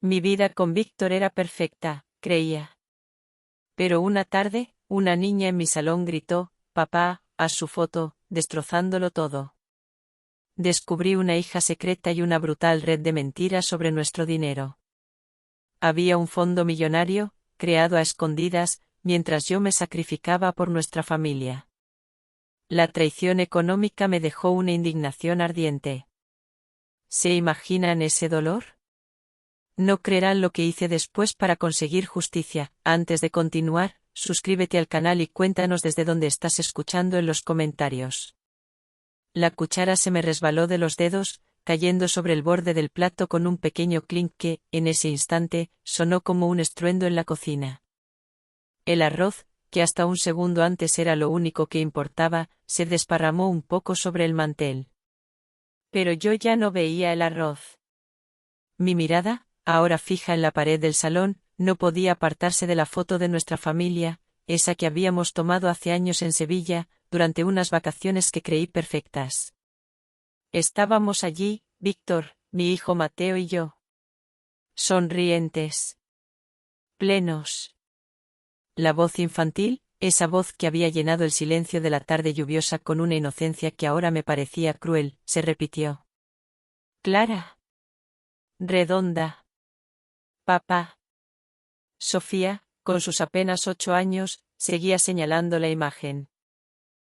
Mi vida con Víctor era perfecta, creía. Pero una tarde, una niña en mi salón gritó: «Papá, haz su foto», destrozándolo todo. Descubrí una hija secreta y una brutal red de mentiras sobre nuestro dinero. Había un fondo millonario, creado a escondidas, mientras yo me sacrificaba por nuestra familia. La traición económica me dejó una indignación ardiente. ¿Se imaginan ese dolor? No creerán lo que hice después para conseguir justicia. Antes de continuar, suscríbete al canal y cuéntanos desde dónde estás escuchando en los comentarios. La cuchara se me resbaló de los dedos, cayendo sobre el borde del plato con un pequeño clink que, en ese instante, sonó como un estruendo en la cocina. El arroz, que hasta un segundo antes era lo único que importaba, se desparramó un poco sobre el mantel. Pero yo ya no veía el arroz. Mi mirada, ahora fija en la pared del salón, no podía apartarse de la foto de nuestra familia, esa que habíamos tomado hace años en Sevilla, durante unas vacaciones que creí perfectas. Estábamos allí, Víctor, mi hijo Mateo y yo. Sonrientes. Plenos. La voz infantil, esa voz que había llenado el silencio de la tarde lluviosa con una inocencia que ahora me parecía cruel, se repitió. Clara. Redonda. Papá. Sofía, con sus apenas 8 años, seguía señalando la imagen.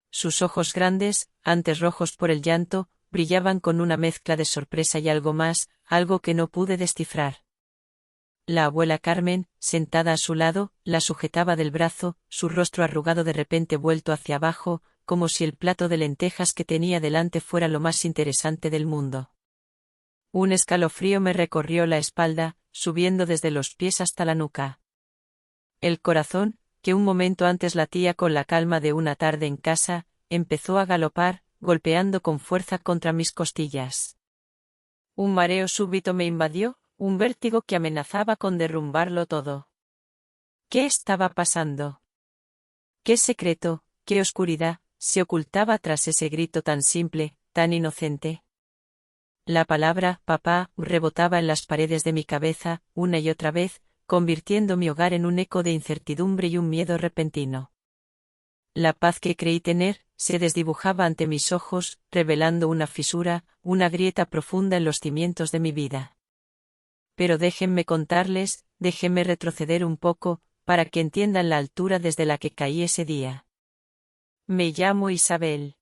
Sus ojos grandes, antes rojos por el llanto, brillaban con una mezcla de sorpresa y algo más, algo que no pude descifrar. La abuela Carmen, sentada a su lado, la sujetaba del brazo, su rostro arrugado de repente vuelto hacia abajo, como si el plato de lentejas que tenía delante fuera lo más interesante del mundo. Un escalofrío me recorrió la espalda, subiendo desde los pies hasta la nuca. El corazón, que un momento antes latía con la calma de una tarde en casa, empezó a galopar, golpeando con fuerza contra mis costillas. Un mareo súbito me invadió, un vértigo que amenazaba con derrumbarlo todo. ¿Qué estaba pasando? ¿Qué secreto, qué oscuridad, se ocultaba tras ese grito tan simple, tan inocente? La palabra «papá» rebotaba en las paredes de mi cabeza, una y otra vez, convirtiendo mi hogar en un eco de incertidumbre y un miedo repentino. La paz que creí tener, se desdibujaba ante mis ojos, revelando una fisura, una grieta profunda en los cimientos de mi vida. Pero déjenme contarles, déjenme retroceder un poco, para que entiendan la altura desde la que caí ese día. Me llamo Isabel.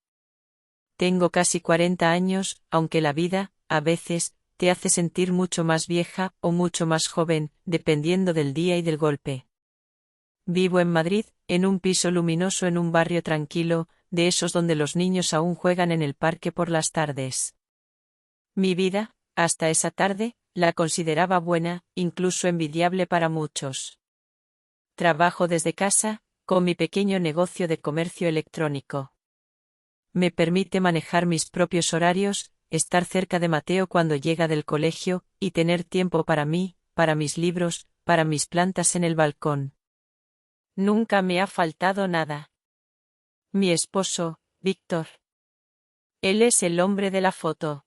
Tengo casi 40 años, aunque la vida, a veces, te hace sentir mucho más vieja o mucho más joven, dependiendo del día y del golpe. Vivo en Madrid, en un piso luminoso en un barrio tranquilo, de esos donde los niños aún juegan en el parque por las tardes. Mi vida, hasta esa tarde, la consideraba buena, incluso envidiable para muchos. Trabajo desde casa, con mi pequeño negocio de comercio electrónico. Me permite manejar mis propios horarios, estar cerca de Mateo cuando llega del colegio, y tener tiempo para mí, para mis libros, para mis plantas en el balcón. Nunca me ha faltado nada. Mi esposo, Víctor. Él es el hombre de la foto.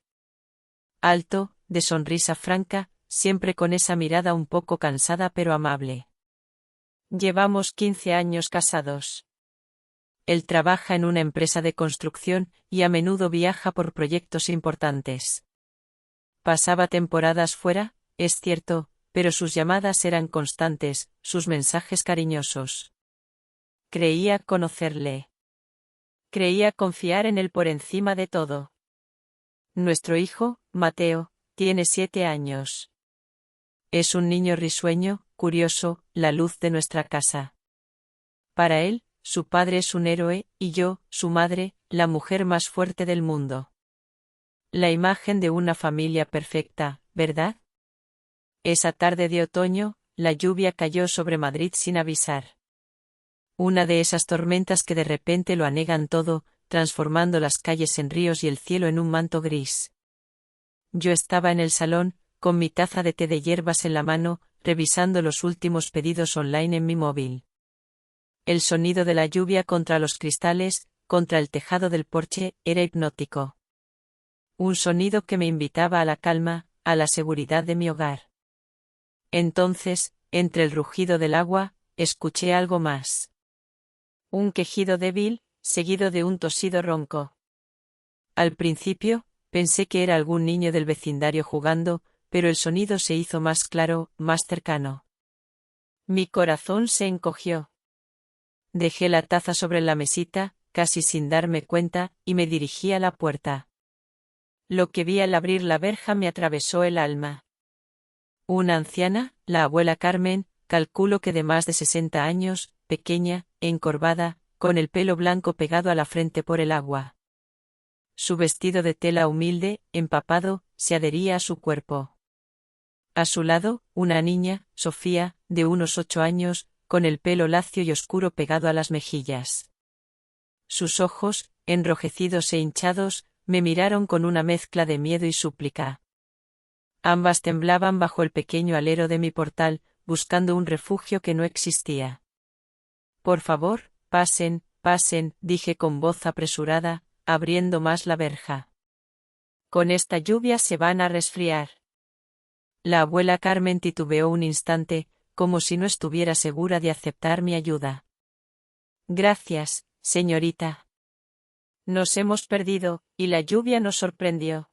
Alto, de sonrisa franca, siempre con esa mirada un poco cansada pero amable. Llevamos 15 años casados. Él trabaja en una empresa de construcción y a menudo viaja por proyectos importantes. Pasaba temporadas fuera, es cierto, pero sus llamadas eran constantes, sus mensajes cariñosos. Creía conocerle. Creía confiar en él por encima de todo. Nuestro hijo, Mateo, tiene 7 años. Es un niño risueño, curioso, la luz de nuestra casa. Para él, su padre es un héroe, y yo, su madre, la mujer más fuerte del mundo. La imagen de una familia perfecta, ¿verdad? Esa tarde de otoño, la lluvia cayó sobre Madrid sin avisar. Una de esas tormentas que de repente lo anegan todo, transformando las calles en ríos y el cielo en un manto gris. Yo estaba en el salón, con mi taza de té de hierbas en la mano, revisando los últimos pedidos online en mi móvil. El sonido de la lluvia contra los cristales, contra el tejado del porche, era hipnótico. Un sonido que me invitaba a la calma, a la seguridad de mi hogar. Entonces, entre el rugido del agua, escuché algo más. Un quejido débil, seguido de un tosido ronco. Al principio, pensé que era algún niño del vecindario jugando, pero el sonido se hizo más claro, más cercano. Mi corazón se encogió. Dejé la taza sobre la mesita, casi sin darme cuenta, y me dirigí a la puerta. Lo que vi al abrir la verja me atravesó el alma. Una anciana, la abuela Carmen, calculo que de más de 60 años, pequeña, encorvada, con el pelo blanco pegado a la frente por el agua. Su vestido de tela humilde, empapado, se adhería a su cuerpo. A su lado, una niña, Sofía, de unos 8 años, con el pelo lacio y oscuro pegado a las mejillas. Sus ojos, enrojecidos e hinchados, me miraron con una mezcla de miedo y súplica. Ambas temblaban bajo el pequeño alero de mi portal, buscando un refugio que no existía. Por favor, pasen, pasen, dije con voz apresurada, abriendo más la verja. Con esta lluvia se van a resfriar. La abuela Carmen titubeó un instante, como si no estuviera segura de aceptar mi ayuda. Gracias, señorita. Nos hemos perdido, y la lluvia nos sorprendió.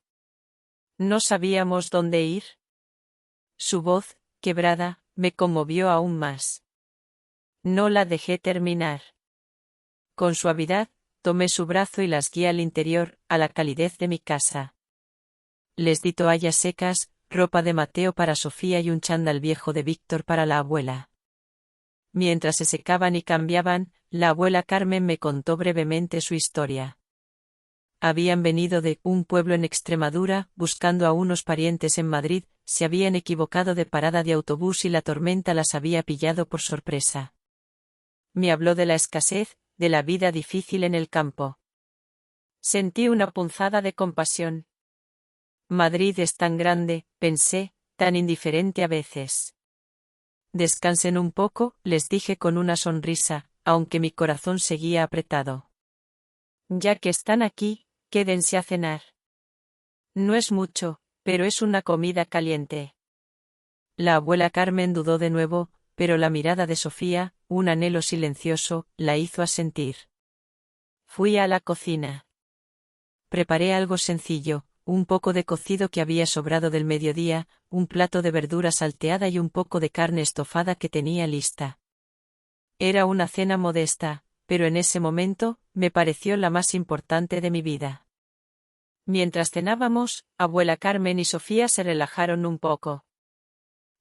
No sabíamos dónde ir. Su voz, quebrada, me conmovió aún más. No la dejé terminar. Con suavidad, tomé su brazo y las guié al interior, a la calidez de mi casa. Les di toallas secas, ropa de Mateo para Sofía y un chándal viejo de Víctor para la abuela. Mientras se secaban y cambiaban, la abuela Carmen me contó brevemente su historia. Habían venido de un pueblo en Extremadura, buscando a unos parientes en Madrid, se habían equivocado de parada de autobús y la tormenta las había pillado por sorpresa. Me habló de la escasez, de la vida difícil en el campo. Sentí una punzada de compasión. Madrid es tan grande, pensé, tan indiferente a veces. Descansen un poco, les dije con una sonrisa, aunque mi corazón seguía apretado. Ya que están aquí, quédense a cenar. No es mucho, pero es una comida caliente. La abuela Carmen dudó de nuevo, pero la mirada de Sofía, un anhelo silencioso, la hizo asentir. Fui a la cocina. Preparé algo sencillo, un poco de cocido que había sobrado del mediodía, un plato de verdura salteada y un poco de carne estofada que tenía lista. Era una cena modesta, pero en ese momento, me pareció la más importante de mi vida. Mientras cenábamos, abuela Carmen y Sofía se relajaron un poco.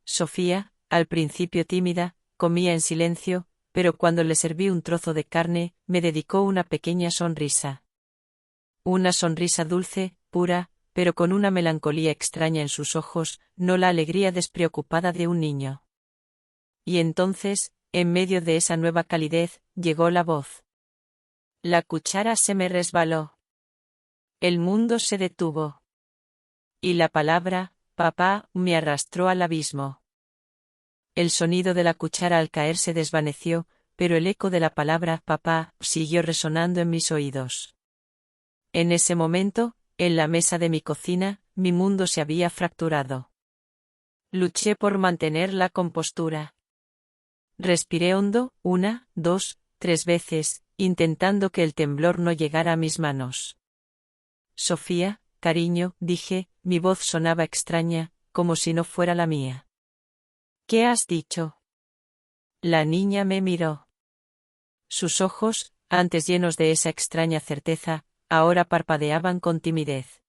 Sofía, al principio tímida, comía en silencio, pero cuando le serví un trozo de carne, me dedicó una pequeña sonrisa. Una sonrisa dulce, pura, pero con una melancolía extraña en sus ojos, no la alegría despreocupada de un niño. Y entonces, en medio de esa nueva calidez, llegó la voz. La cuchara se me resbaló. El mundo se detuvo. Y la palabra, papá, me arrastró al abismo. El sonido de la cuchara al caer se desvaneció, pero el eco de la palabra, papá, siguió resonando en mis oídos. En ese momento, en la mesa de mi cocina, mi mundo se había fracturado. Luché por mantener la compostura. Respiré hondo, 1, 2, 3 veces, intentando que el temblor no llegara a mis manos. Sofía, cariño, dije, mi voz sonaba extraña, como si no fuera la mía. ¿Qué has dicho? La niña me miró. Sus ojos, antes llenos de esa extraña certeza, ahora parpadeaban con timidez.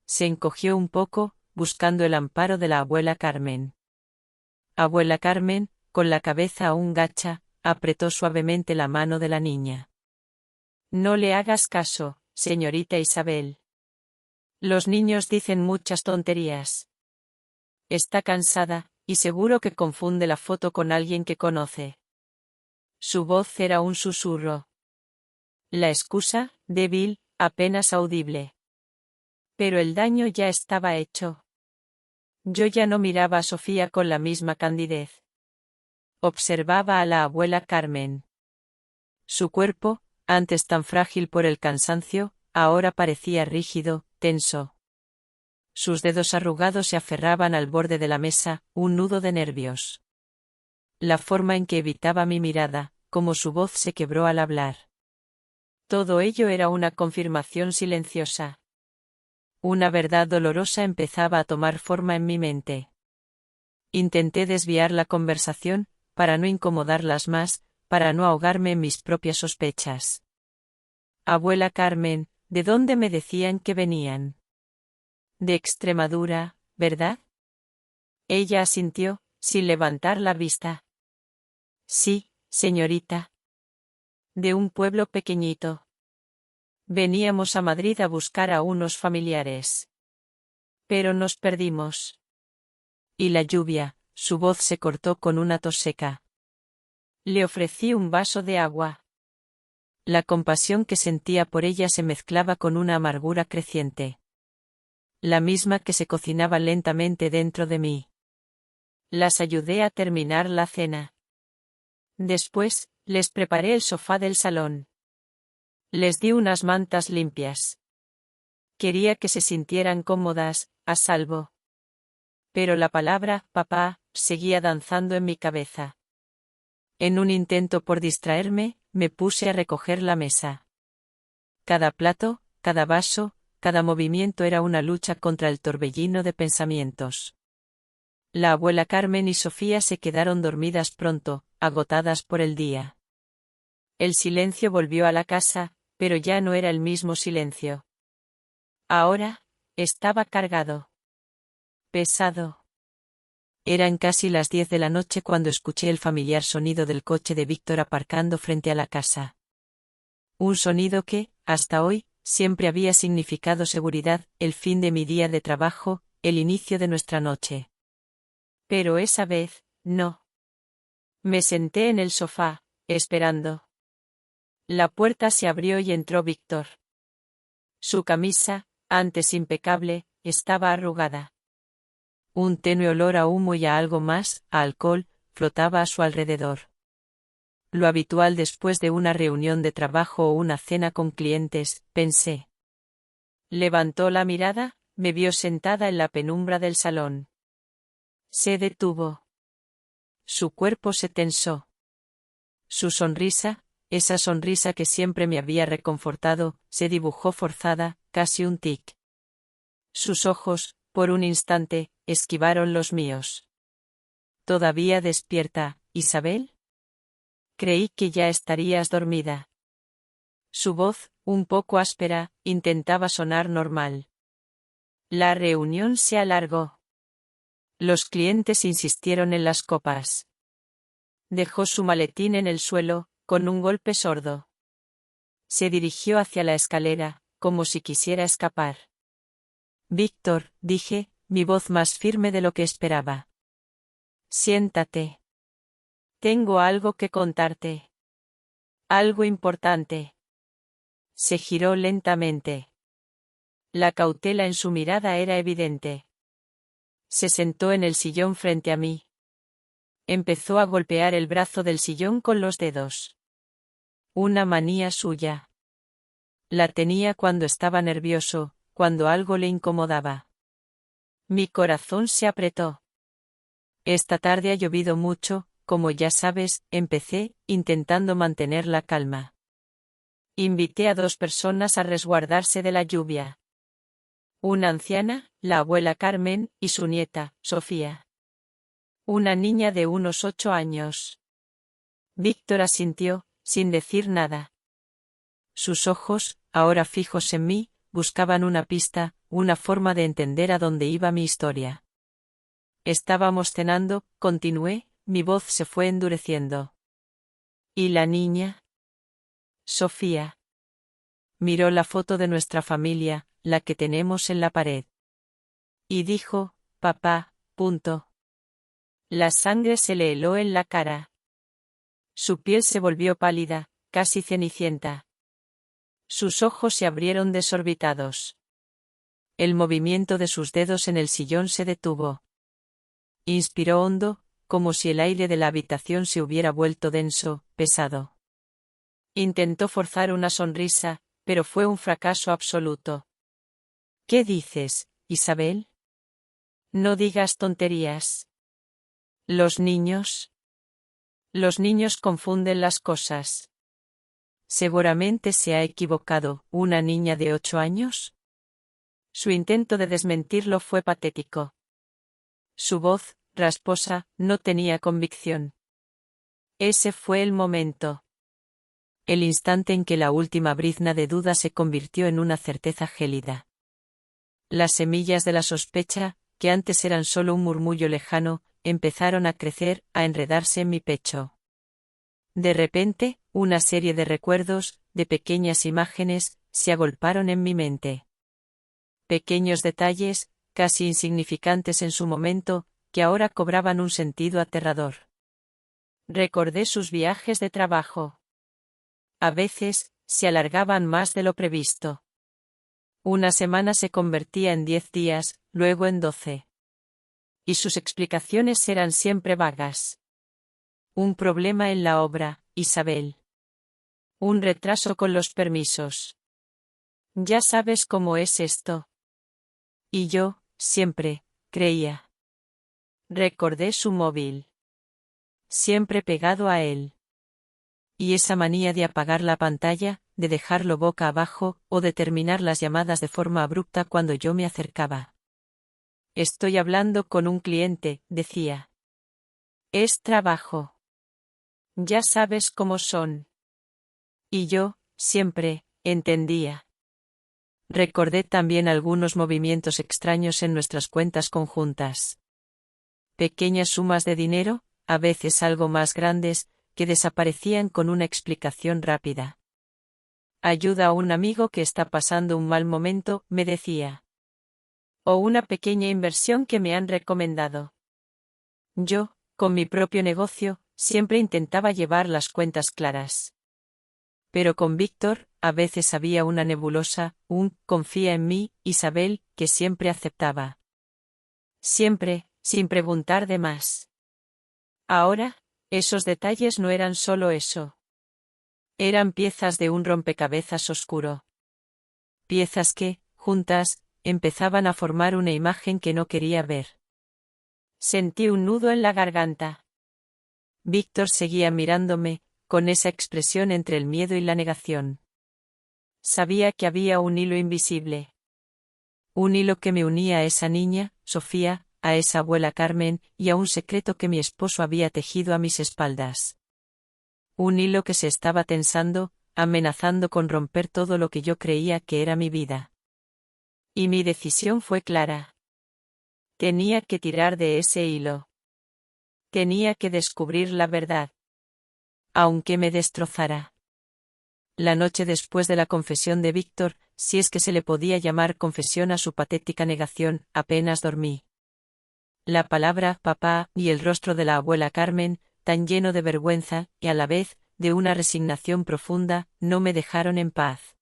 Se encogió un poco, buscando el amparo de la abuela Carmen. Abuela Carmen, con la cabeza aún gacha, apretó suavemente la mano de la niña. No le hagas caso, señorita Isabel. Los niños dicen muchas tonterías. Está cansada, y seguro que confunde la foto con alguien que conoce. Su voz era un susurro. La excusa, débil, apenas audible. Pero el daño ya estaba hecho. Yo ya no miraba a Sofía con la misma candidez. Observaba a la abuela Carmen. Su cuerpo, antes tan frágil por el cansancio, ahora parecía rígido, tenso. Sus dedos arrugados se aferraban al borde de la mesa, un nudo de nervios. La forma en que evitaba mi mirada, como su voz se quebró al hablar. Todo ello era una confirmación silenciosa. Una verdad dolorosa empezaba a tomar forma en mi mente. Intenté desviar la conversación, para no incomodarlas más, para no ahogarme en mis propias sospechas. Abuela Carmen, ¿de dónde me decían que venían? De Extremadura, ¿verdad? Ella asintió, sin levantar la vista. Sí, señorita. De un pueblo pequeñito. Veníamos a Madrid a buscar a unos familiares. Pero nos perdimos. Y la lluvia, su voz se cortó con una tos seca. Le ofrecí un vaso de agua. La compasión que sentía por ella se mezclaba con una amargura creciente. La misma que se cocinaba lentamente dentro de mí. Las ayudé a terminar la cena. Después, les preparé el sofá del salón. Les di unas mantas limpias. Quería que se sintieran cómodas, a salvo. Pero la palabra, papá, seguía danzando en mi cabeza. En un intento por distraerme, me puse a recoger la mesa. Cada plato, cada vaso, cada movimiento era una lucha contra el torbellino de pensamientos. La abuela Carmen y Sofía se quedaron dormidas pronto, agotadas por el día. El silencio volvió a la casa, pero ya no era el mismo silencio. Ahora, estaba cargado. Pesado. Eran casi las 10 de la noche cuando escuché el familiar sonido del coche de Víctor aparcando frente a la casa. Un sonido que, hasta hoy, siempre había significado seguridad, el fin de mi día de trabajo, el inicio de nuestra noche. Pero esa vez, no. Me senté en el sofá, esperando. La puerta se abrió y entró Víctor. Su camisa, antes impecable, estaba arrugada. Un tenue olor a humo y a algo más, a alcohol, flotaba a su alrededor. Lo habitual después de una reunión de trabajo o una cena con clientes, pensé. Levantó la mirada, me vio sentada en la penumbra del salón. Se detuvo. Su cuerpo se tensó. Su sonrisa, esa sonrisa que siempre me había reconfortado, se dibujó forzada, casi un tic. Sus ojos, por un instante, esquivaron los míos. ¿Todavía despierta, Isabel? Creí que ya estarías dormida. Su voz, un poco áspera, intentaba sonar normal. La reunión se alargó. Los clientes insistieron en las copas. Dejó su maletín en el suelo, con un golpe sordo. Se dirigió hacia la escalera, como si quisiera escapar. Víctor, dije, mi voz más firme de lo que esperaba. Siéntate. Tengo algo que contarte. Algo importante. Se giró lentamente. La cautela en su mirada era evidente. Se sentó en el sillón frente a mí. Empezó a golpear el brazo del sillón con los dedos. Una manía suya. La tenía cuando estaba nervioso, cuando algo le incomodaba. Mi corazón se apretó. Esta tarde ha llovido mucho, como ya sabes, empecé, intentando mantener la calma. Invité a 2 personas a resguardarse de la lluvia. Una anciana, la abuela Carmen, y su nieta, Sofía. Una niña de unos 8 años. Víctor asintió, sin decir nada. Sus ojos, ahora fijos en mí, buscaban una pista, una forma de entender a dónde iba mi historia. Estábamos cenando, continué, mi voz se fue endureciendo. ¿Y la niña? Sofía. Miró la foto de nuestra familia, la que tenemos en la pared. Y dijo, papá, punto. La sangre se le heló en la cara. Su piel se volvió pálida, casi cenicienta. Sus ojos se abrieron desorbitados. El movimiento de sus dedos en el sillón se detuvo. Inspiró hondo, como si el aire de la habitación se hubiera vuelto denso, pesado. Intentó forzar una sonrisa, pero fue un fracaso absoluto. ¿Qué dices, Isabel? No digas tonterías. Los niños confunden las cosas. Seguramente se ha equivocado. ¿Una niña de 8 años? Su intento de desmentirlo fue patético. Su voz, rasposa, no tenía convicción. Ese fue el momento. El instante en que la última brizna de duda se convirtió en una certeza gélida. Las semillas de la sospecha, que antes eran solo un murmullo lejano, empezaron a crecer, a enredarse en mi pecho. De repente, una serie de recuerdos, de pequeñas imágenes, se agolparon en mi mente. Pequeños detalles, casi insignificantes en su momento, que ahora cobraban un sentido aterrador. Recordé sus viajes de trabajo. A veces, se alargaban más de lo previsto. Una semana se convertía en 10 días, luego en 12. Y sus explicaciones eran siempre vagas. Un problema en la obra, Isabel. Un retraso con los permisos. Ya sabes cómo es esto. Y yo, siempre, creía. Recordé su móvil. Siempre pegado a él. Y esa manía de apagar la pantalla, de dejarlo boca abajo, o de terminar las llamadas de forma abrupta cuando yo me acercaba. Estoy hablando con un cliente, decía. Es trabajo. Ya sabes cómo son. Y yo, siempre, entendía. Recordé también algunos movimientos extraños en nuestras cuentas conjuntas. Pequeñas sumas de dinero, a veces algo más grandes, que desaparecían con una explicación rápida. Ayuda a un amigo que está pasando un mal momento, me decía. O una pequeña inversión que me han recomendado. Yo, con mi propio negocio, siempre intentaba llevar las cuentas claras. Pero con Víctor, a veces había una nebulosa, un confía en mí, Isabel, que siempre aceptaba. Siempre, sin preguntar de más. Ahora, esos detalles no eran solo eso. Eran piezas de un rompecabezas oscuro. Piezas que, juntas, empezaban a formar una imagen que no quería ver. Sentí un nudo en la garganta. Víctor seguía mirándome, con esa expresión entre el miedo y la negación. Sabía que había un hilo invisible. Un hilo que me unía a esa niña, Sofía, a esa abuela Carmen, y a un secreto que mi esposo había tejido a mis espaldas. Un hilo que se estaba tensando, amenazando con romper todo lo que yo creía que era mi vida. Y mi decisión fue clara. Tenía que tirar de ese hilo. Tenía que descubrir la verdad. Aunque me destrozara. La noche después de la confesión de Víctor, si es que se le podía llamar confesión a su patética negación, apenas dormí. La palabra papá y el rostro de la abuela Carmen, tan lleno de vergüenza, y a la vez, de una resignación profunda, no me dejaron en paz.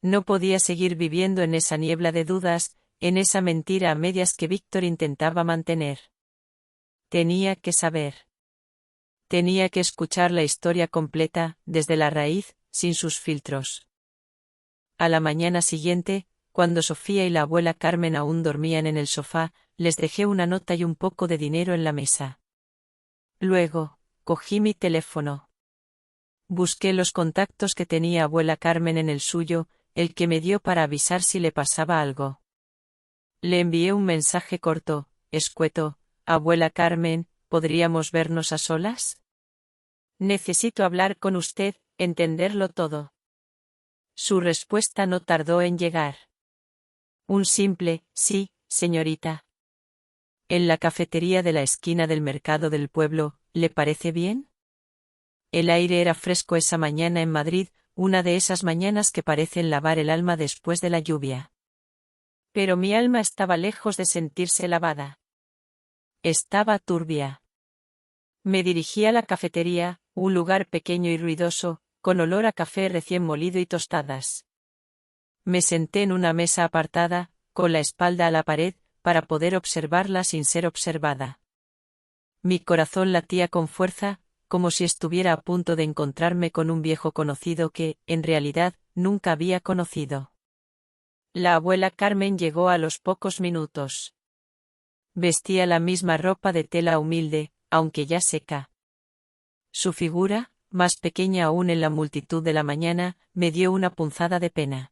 No podía seguir viviendo en esa niebla de dudas, en esa mentira a medias que Víctor intentaba mantener. Tenía que saber. Tenía que escuchar la historia completa, desde la raíz, sin sus filtros. A la mañana siguiente, cuando Sofía y la abuela Carmen aún dormían en el sofá, les dejé una nota y un poco de dinero en la mesa. Luego, cogí mi teléfono. Busqué los contactos que tenía abuela Carmen en el suyo, el que me dio para avisar si le pasaba algo. Le envié un mensaje corto, escueto: abuela Carmen, ¿podríamos vernos a solas? Necesito hablar con usted, entenderlo todo. Su respuesta no tardó en llegar. Un simple, sí, señorita. En la cafetería de la esquina del mercado del pueblo, ¿le parece bien? El aire era fresco esa mañana en Madrid, una de esas mañanas que parecen lavar el alma después de la lluvia. Pero mi alma estaba lejos de sentirse lavada. Estaba turbia. Me dirigí a la cafetería, un lugar pequeño y ruidoso, con olor a café recién molido y tostadas. Me senté en una mesa apartada, con la espalda a la pared, para poder observarla sin ser observada. Mi corazón latía con fuerza, como si estuviera a punto de encontrarme con un viejo conocido que, en realidad, nunca había conocido. La abuela Carmen llegó a los pocos minutos. Vestía la misma ropa de tela humilde, aunque ya seca. Su figura, más pequeña aún en la multitud de la mañana, me dio una punzada de pena.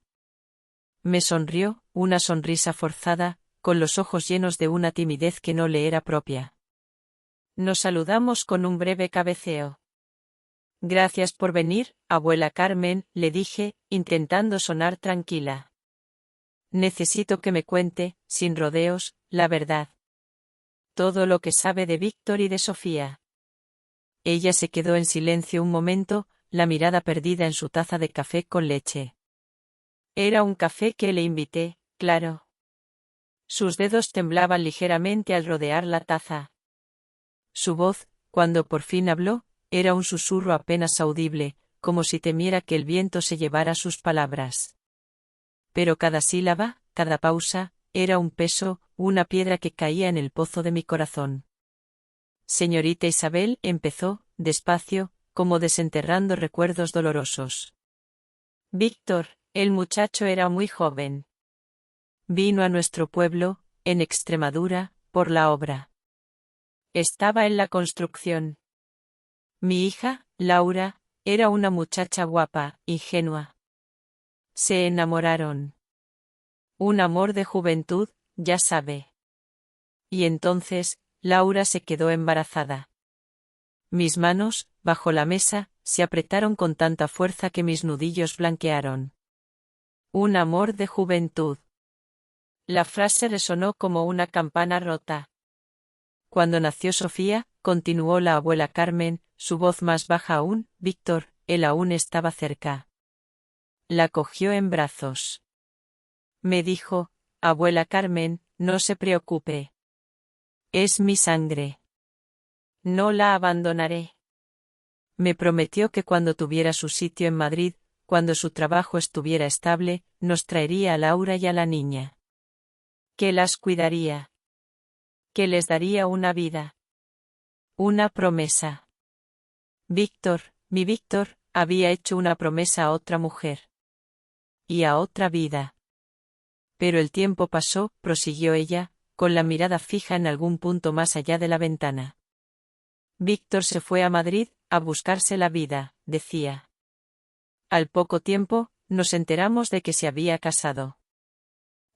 Me sonrió, una sonrisa forzada, con los ojos llenos de una timidez que no le era propia. Nos saludamos con un breve cabeceo. Gracias por venir, abuela Carmen, le dije, intentando sonar tranquila. Necesito que me cuente, sin rodeos, la verdad. Todo lo que sabe de Víctor y de Sofía. Ella se quedó en silencio un momento, la mirada perdida en su taza de café con leche. Era un café que le invité, claro. Sus dedos temblaban ligeramente al rodear la taza. Su voz, cuando por fin habló, era un susurro apenas audible, como si temiera que el viento se llevara sus palabras. Pero cada sílaba, cada pausa, era un peso, una piedra que caía en el pozo de mi corazón. Señorita Isabel, empezó, despacio, como desenterrando recuerdos dolorosos. Víctor, el muchacho era muy joven. Vino a nuestro pueblo, en Extremadura, por la obra. Estaba en la construcción. Mi hija, Laura, era una muchacha guapa, ingenua. Se enamoraron. Un amor de juventud, ya sabe. Y entonces, Laura se quedó embarazada. Mis manos, bajo la mesa, se apretaron con tanta fuerza que mis nudillos blanquearon. Un amor de juventud. La frase resonó como una campana rota. Cuando nació Sofía, continuó la abuela Carmen, su voz más baja aún, Víctor, él aún estaba cerca. La cogió en brazos. Me dijo, abuela Carmen, no se preocupe. Es mi sangre. No la abandonaré. Me prometió que cuando tuviera su sitio en Madrid, cuando su trabajo estuviera estable, nos traería a Laura y a la niña. Que las cuidaría. Que les daría una vida. Una promesa. Víctor, mi Víctor, había hecho una promesa a otra mujer. Y a otra vida. Pero el tiempo pasó, prosiguió ella, con la mirada fija en algún punto más allá de la ventana. Víctor se fue a Madrid, a buscarse la vida, decía. Al poco tiempo, nos enteramos de que se había casado.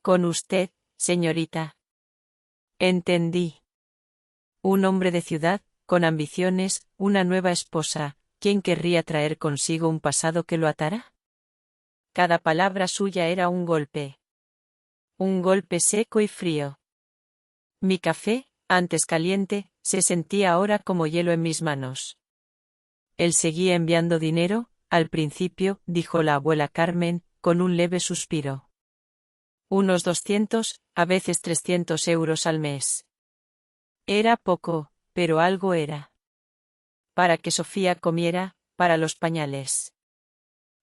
Con usted, señorita. Entendí. Un hombre de ciudad, con ambiciones, una nueva esposa, ¿quién querría traer consigo un pasado que lo atara? Cada palabra suya era un golpe. Un golpe seco y frío. Mi café, antes caliente, se sentía ahora como hielo en mis manos. Él seguía enviando dinero, al principio, dijo la abuela Carmen, con un leve suspiro. Unos 200, a veces 300 euros al mes. Era poco, pero algo era. Para que Sofía comiera, para los pañales.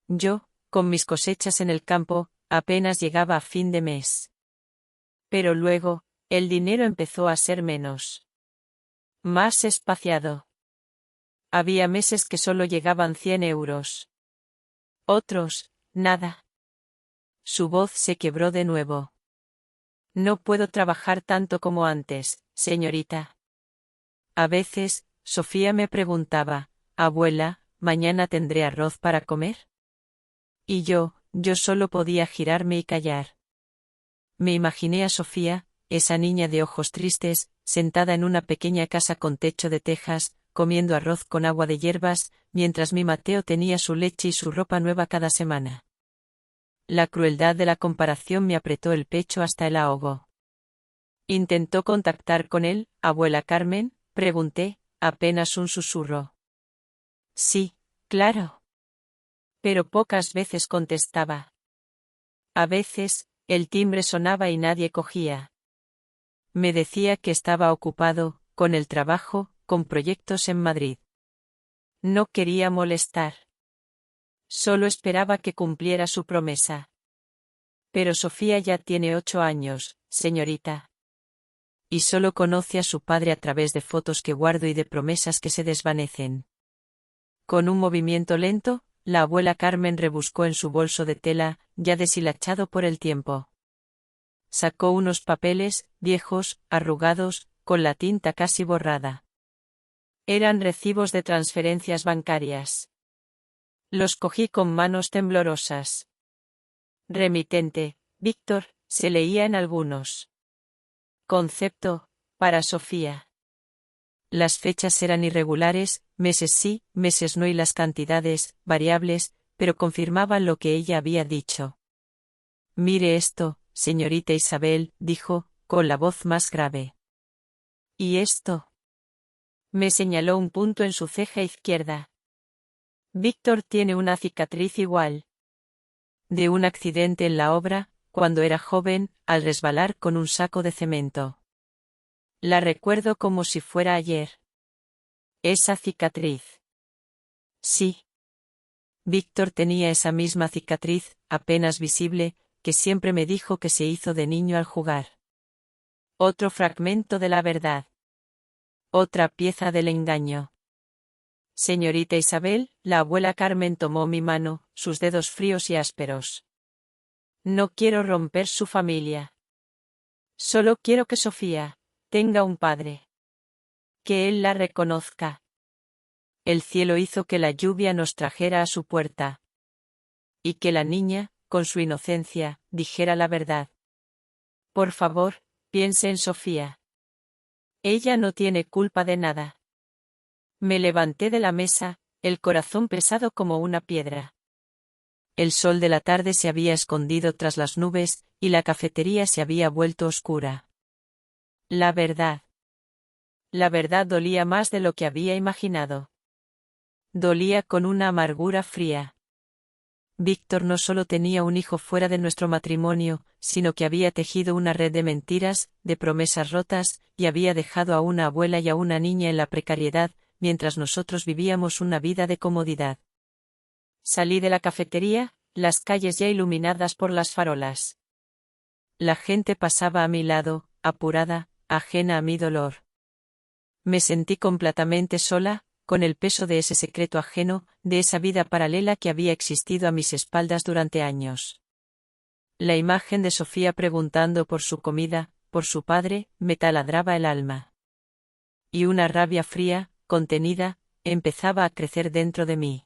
Yo, con mis cosechas en el campo, apenas llegaba a fin de mes. Pero luego, el dinero empezó a ser menos. Más espaciado. Había meses que solo llegaban 100 euros. Otros, nada. Su voz se quebró de nuevo. No puedo trabajar tanto como antes, señorita. A veces, Sofía me preguntaba, abuela, ¿mañana tendré arroz para comer? Y yo solo podía girarme y callar. Me imaginé a Sofía, esa niña de ojos tristes, sentada en una pequeña casa con techo de tejas, comiendo arroz con agua de hierbas, mientras mi Mateo tenía su leche y su ropa nueva cada semana. La crueldad de la comparación me apretó el pecho hasta el ahogo. ¿Intentó contactar con él, abuela Carmen?, pregunté, apenas un susurro. Sí, claro. Pero pocas veces contestaba. A veces, el timbre sonaba y nadie cogía. Me decía que estaba ocupado, con el trabajo, con proyectos en Madrid. No quería molestar. Solo esperaba que cumpliera su promesa. Pero Sofía ya tiene 8 años, señorita. Y solo conoce a su padre a través de fotos que guardo y de promesas que se desvanecen. Con un movimiento lento, la abuela Carmen rebuscó en su bolso de tela, ya deshilachado por el tiempo. Sacó unos papeles, viejos, arrugados, con la tinta casi borrada. Eran recibos de transferencias bancarias. Los cogí con manos temblorosas. Remitente, Víctor, se leía en algunos. Concepto, para Sofía. Las fechas eran irregulares, meses sí, meses no y las cantidades, variables, pero confirmaban lo que ella había dicho. Mire esto, señorita Isabel, dijo, con la voz más grave. ¿Y esto? Me señaló un punto en su ceja izquierda. Víctor tiene una cicatriz igual. De un accidente en la obra, cuando era joven, al resbalar con un saco de cemento. La recuerdo como si fuera ayer. Esa cicatriz. Sí. Víctor tenía esa misma cicatriz, apenas visible, que siempre me dijo que se hizo de niño al jugar. Otro fragmento de la verdad. Otra pieza del engaño. Señorita Isabel, la abuela Carmen tomó mi mano, sus dedos fríos y ásperos. No quiero romper su familia. Solo quiero que Sofía tenga un padre. Que él la reconozca. El cielo hizo que la lluvia nos trajera a su puerta. Y que la niña, con su inocencia, dijera la verdad. Por favor, piense en Sofía. Ella no tiene culpa de nada. Me levanté de la mesa, el corazón pesado como una piedra. El sol de la tarde se había escondido tras las nubes, y la cafetería se había vuelto oscura. La verdad. La verdad dolía más de lo que había imaginado. Dolía con una amargura fría. Víctor no solo tenía un hijo fuera de nuestro matrimonio, sino que había tejido una red de mentiras, de promesas rotas, y había dejado a una abuela y a una niña en la precariedad, mientras nosotros vivíamos una vida de comodidad. Salí de la cafetería, las calles ya iluminadas por las farolas. La gente pasaba a mi lado, apurada, ajena a mi dolor. Me sentí completamente sola, con el peso de ese secreto ajeno, de esa vida paralela que había existido a mis espaldas durante años. La imagen de Sofía preguntando por su comida, por su padre, me taladraba el alma. Y una rabia fría, contenida, empezaba a crecer dentro de mí.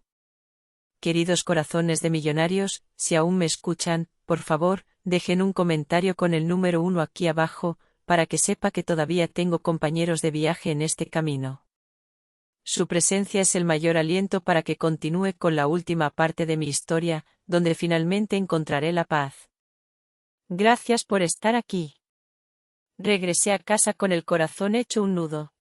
Queridos corazones de millonarios, si aún me escuchan, por favor, dejen un comentario con el número 1 aquí abajo, para que sepa que todavía tengo compañeros de viaje en este camino. Su presencia es el mayor aliento para que continúe con la última parte de mi historia, donde finalmente encontraré la paz. Gracias por estar aquí. Regresé a casa con el corazón hecho un nudo.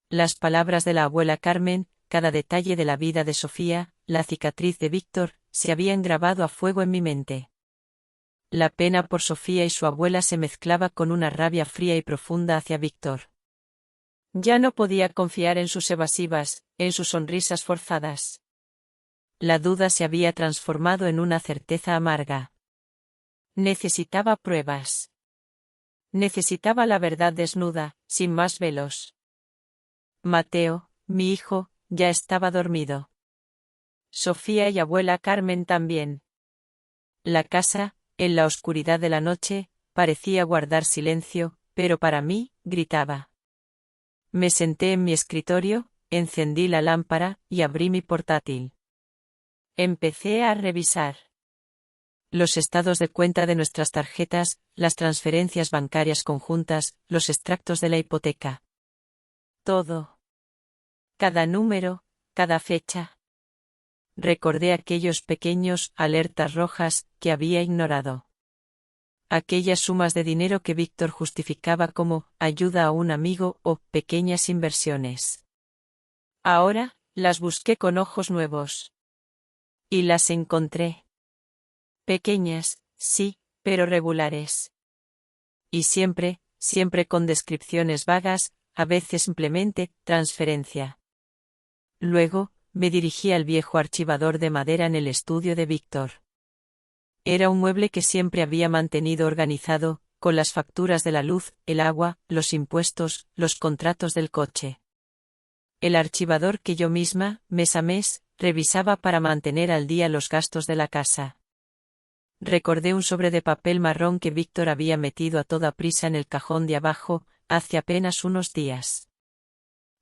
Las palabras de la abuela Carmen, cada detalle de la vida de Sofía, la cicatriz de Víctor, se habían grabado a fuego en mi mente. La pena por Sofía y su abuela se mezclaba con una rabia fría y profunda hacia Víctor. Ya no podía confiar en sus evasivas, en sus sonrisas forzadas. La duda se había transformado en una certeza amarga. Necesitaba pruebas. Necesitaba la verdad desnuda, sin más velos. Mateo, mi hijo, ya estaba dormido. Sofía y abuela Carmen también. La casa, en la oscuridad de la noche, parecía guardar silencio, pero para mí, gritaba. Me senté en mi escritorio, encendí la lámpara y abrí mi portátil. Empecé a revisar los estados de cuenta de nuestras tarjetas, las transferencias bancarias conjuntas, los extractos de la hipoteca. Todo. Cada número, cada fecha. Recordé aquellos pequeños alertas rojas que había ignorado. Aquellas sumas de dinero que Víctor justificaba como ayuda a un amigo o pequeñas inversiones. Ahora, las busqué con ojos nuevos. Y las encontré. Pequeñas, sí, pero regulares. Y siempre, siempre con descripciones vagas, a veces simplemente transferencia. Luego, me dirigí al viejo archivador de madera en el estudio de Víctor. Era un mueble que siempre había mantenido organizado, con las facturas de la luz, el agua, los impuestos, los contratos del coche. El archivador que yo misma, mes a mes, revisaba para mantener al día los gastos de la casa. Recordé un sobre de papel marrón que Víctor había metido a toda prisa en el cajón de abajo, hace apenas unos días.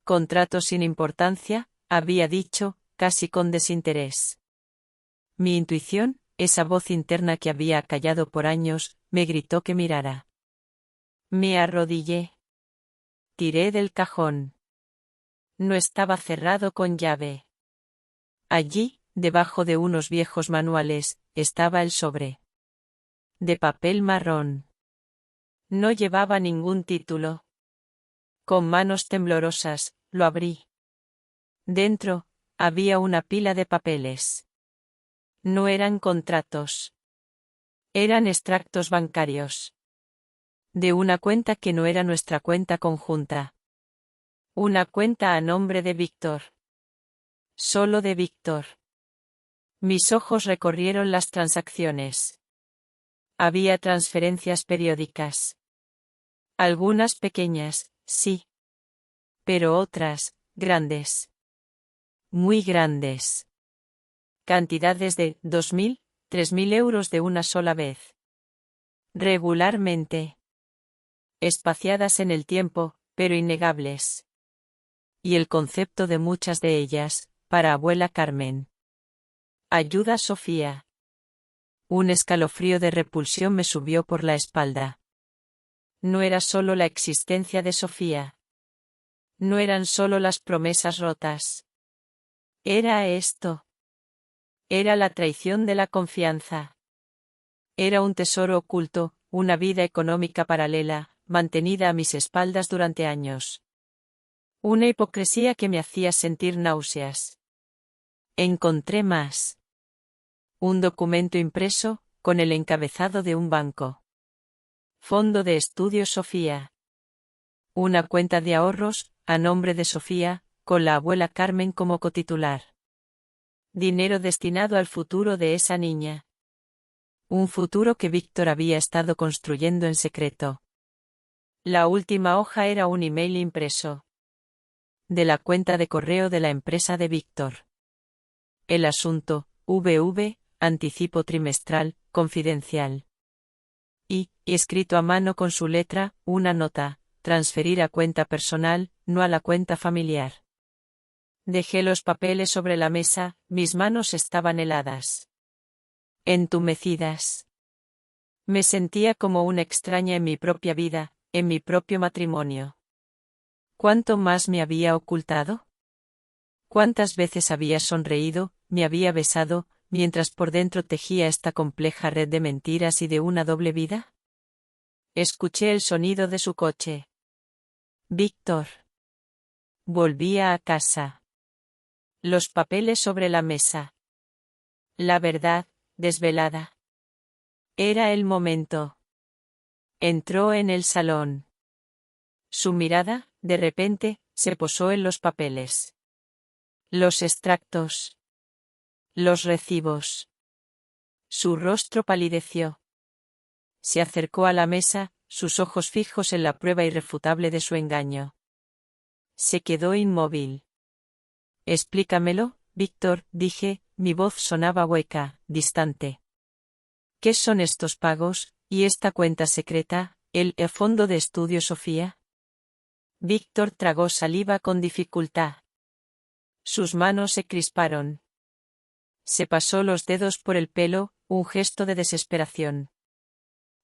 Contrato sin importancia, había dicho, casi con desinterés. Mi intuición, esa voz interna que había acallado por años, me gritó que mirara. Me arrodillé. Tiré del cajón. No estaba cerrado con llave. Allí, debajo de unos viejos manuales, estaba el sobre. De papel marrón. No llevaba ningún título. Con manos temblorosas, lo abrí. Dentro, había una pila de papeles. No eran contratos. Eran extractos bancarios. De una cuenta que no era nuestra cuenta conjunta. Una cuenta a nombre de Víctor. Solo de Víctor. Mis ojos recorrieron las transacciones. Había transferencias periódicas. Algunas pequeñas, sí. Pero otras, grandes. Muy grandes. Cantidades de 2.000, 3.000 euros de una sola vez. Regularmente. Espaciadas en el tiempo, pero innegables. Y el concepto de muchas de ellas, para abuela Carmen. Ayuda Sofía. Un escalofrío de repulsión me subió por la espalda. No era solo la existencia de Sofía. No eran solo las promesas rotas. Era esto. Era la traición de la confianza. Era un tesoro oculto, una vida económica paralela, mantenida a mis espaldas durante años. Una hipocresía que me hacía sentir náuseas. Encontré más. Un documento impreso, con el encabezado de un banco. Fondo de Estudios Sofía. Una cuenta de ahorros, a nombre de Sofía, con la abuela Carmen como cotitular. Dinero destinado al futuro de esa niña. Un futuro que Víctor había estado construyendo en secreto. La última hoja era un email impreso. De la cuenta de correo de la empresa de Víctor. El asunto, VV, anticipo trimestral, confidencial. Y, escrito a mano con su letra, una nota, transferir a cuenta personal, no a la cuenta familiar. Dejé los papeles sobre la mesa, mis manos estaban heladas. Entumecidas. Me sentía como una extraña en mi propia vida, en mi propio matrimonio. ¿Cuánto más me había ocultado? ¿Cuántas veces había sonreído, me había besado, mientras por dentro tejía esta compleja red de mentiras y de una doble vida? Escuché el sonido de su coche. Víctor. Volvía a casa. Los papeles sobre la mesa. La verdad, desvelada. Era el momento. Entró en el salón. Su mirada, de repente, se posó en los papeles. Los extractos. Los recibos. Su rostro palideció. Se acercó a la mesa, sus ojos fijos en la prueba irrefutable de su engaño. Se quedó inmóvil. Explícamelo, Víctor, dije, mi voz sonaba hueca, distante. ¿Qué son estos pagos, y esta cuenta secreta, el fondo de estudios Sofía? Víctor tragó saliva con dificultad. Sus manos se crisparon. Se pasó los dedos por el pelo, un gesto de desesperación.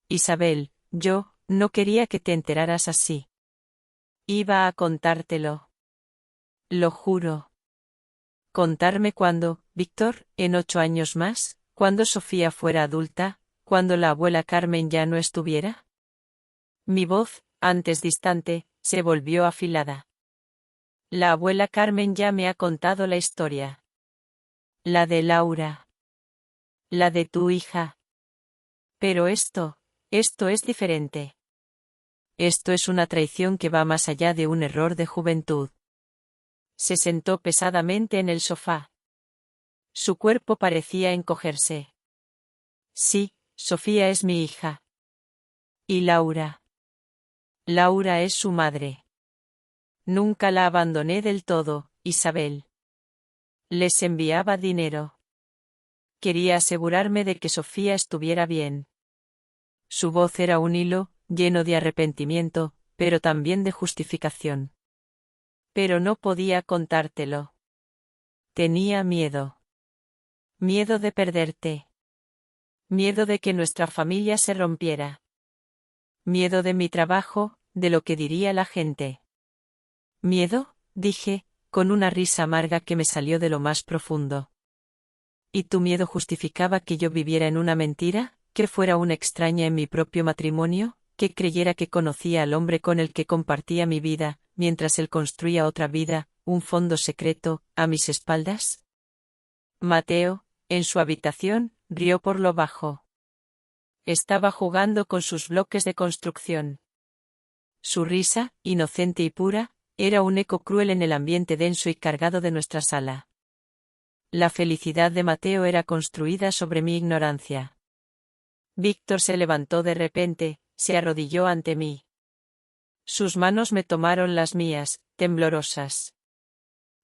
Isabel, yo, no quería que te enteraras así. Iba a contártelo. Lo juro. ¿Contarme cuándo, Víctor, en 8 años más, cuando Sofía fuera adulta, cuando la abuela Carmen ya no estuviera? Mi voz, antes distante, se volvió afilada. La abuela Carmen ya me ha contado la historia. La de Laura. La de tu hija. Pero esto es diferente. Esto es una traición que va más allá de un error de juventud. Se sentó pesadamente en el sofá. Su cuerpo parecía encogerse. Sí, Sofía es mi hija. ¿Y Laura? Laura es su madre. Nunca la abandoné del todo, Isabel. Les enviaba dinero. Quería asegurarme de que Sofía estuviera bien. Su voz era un hilo, lleno de arrepentimiento, pero también de justificación. Pero no podía contártelo. Tenía miedo. Miedo de perderte. Miedo de que nuestra familia se rompiera. Miedo de mi trabajo, de lo que diría la gente. ¿Miedo?, dije, con una risa amarga que me salió de lo más profundo. ¿Y tu miedo justificaba que yo viviera en una mentira, que fuera una extraña en mi propio matrimonio, que creyera que conocía al hombre con el que compartía mi vida, mientras él construía otra vida, un fondo secreto, a mis espaldas? Mateo, en su habitación, rió por lo bajo. Estaba jugando con sus bloques de construcción. Su risa, inocente y pura, era un eco cruel en el ambiente denso y cargado de nuestra sala. La felicidad de Mateo era construida sobre mi ignorancia. Víctor se levantó de repente, se arrodilló ante mí. Sus manos me tomaron las mías, temblorosas.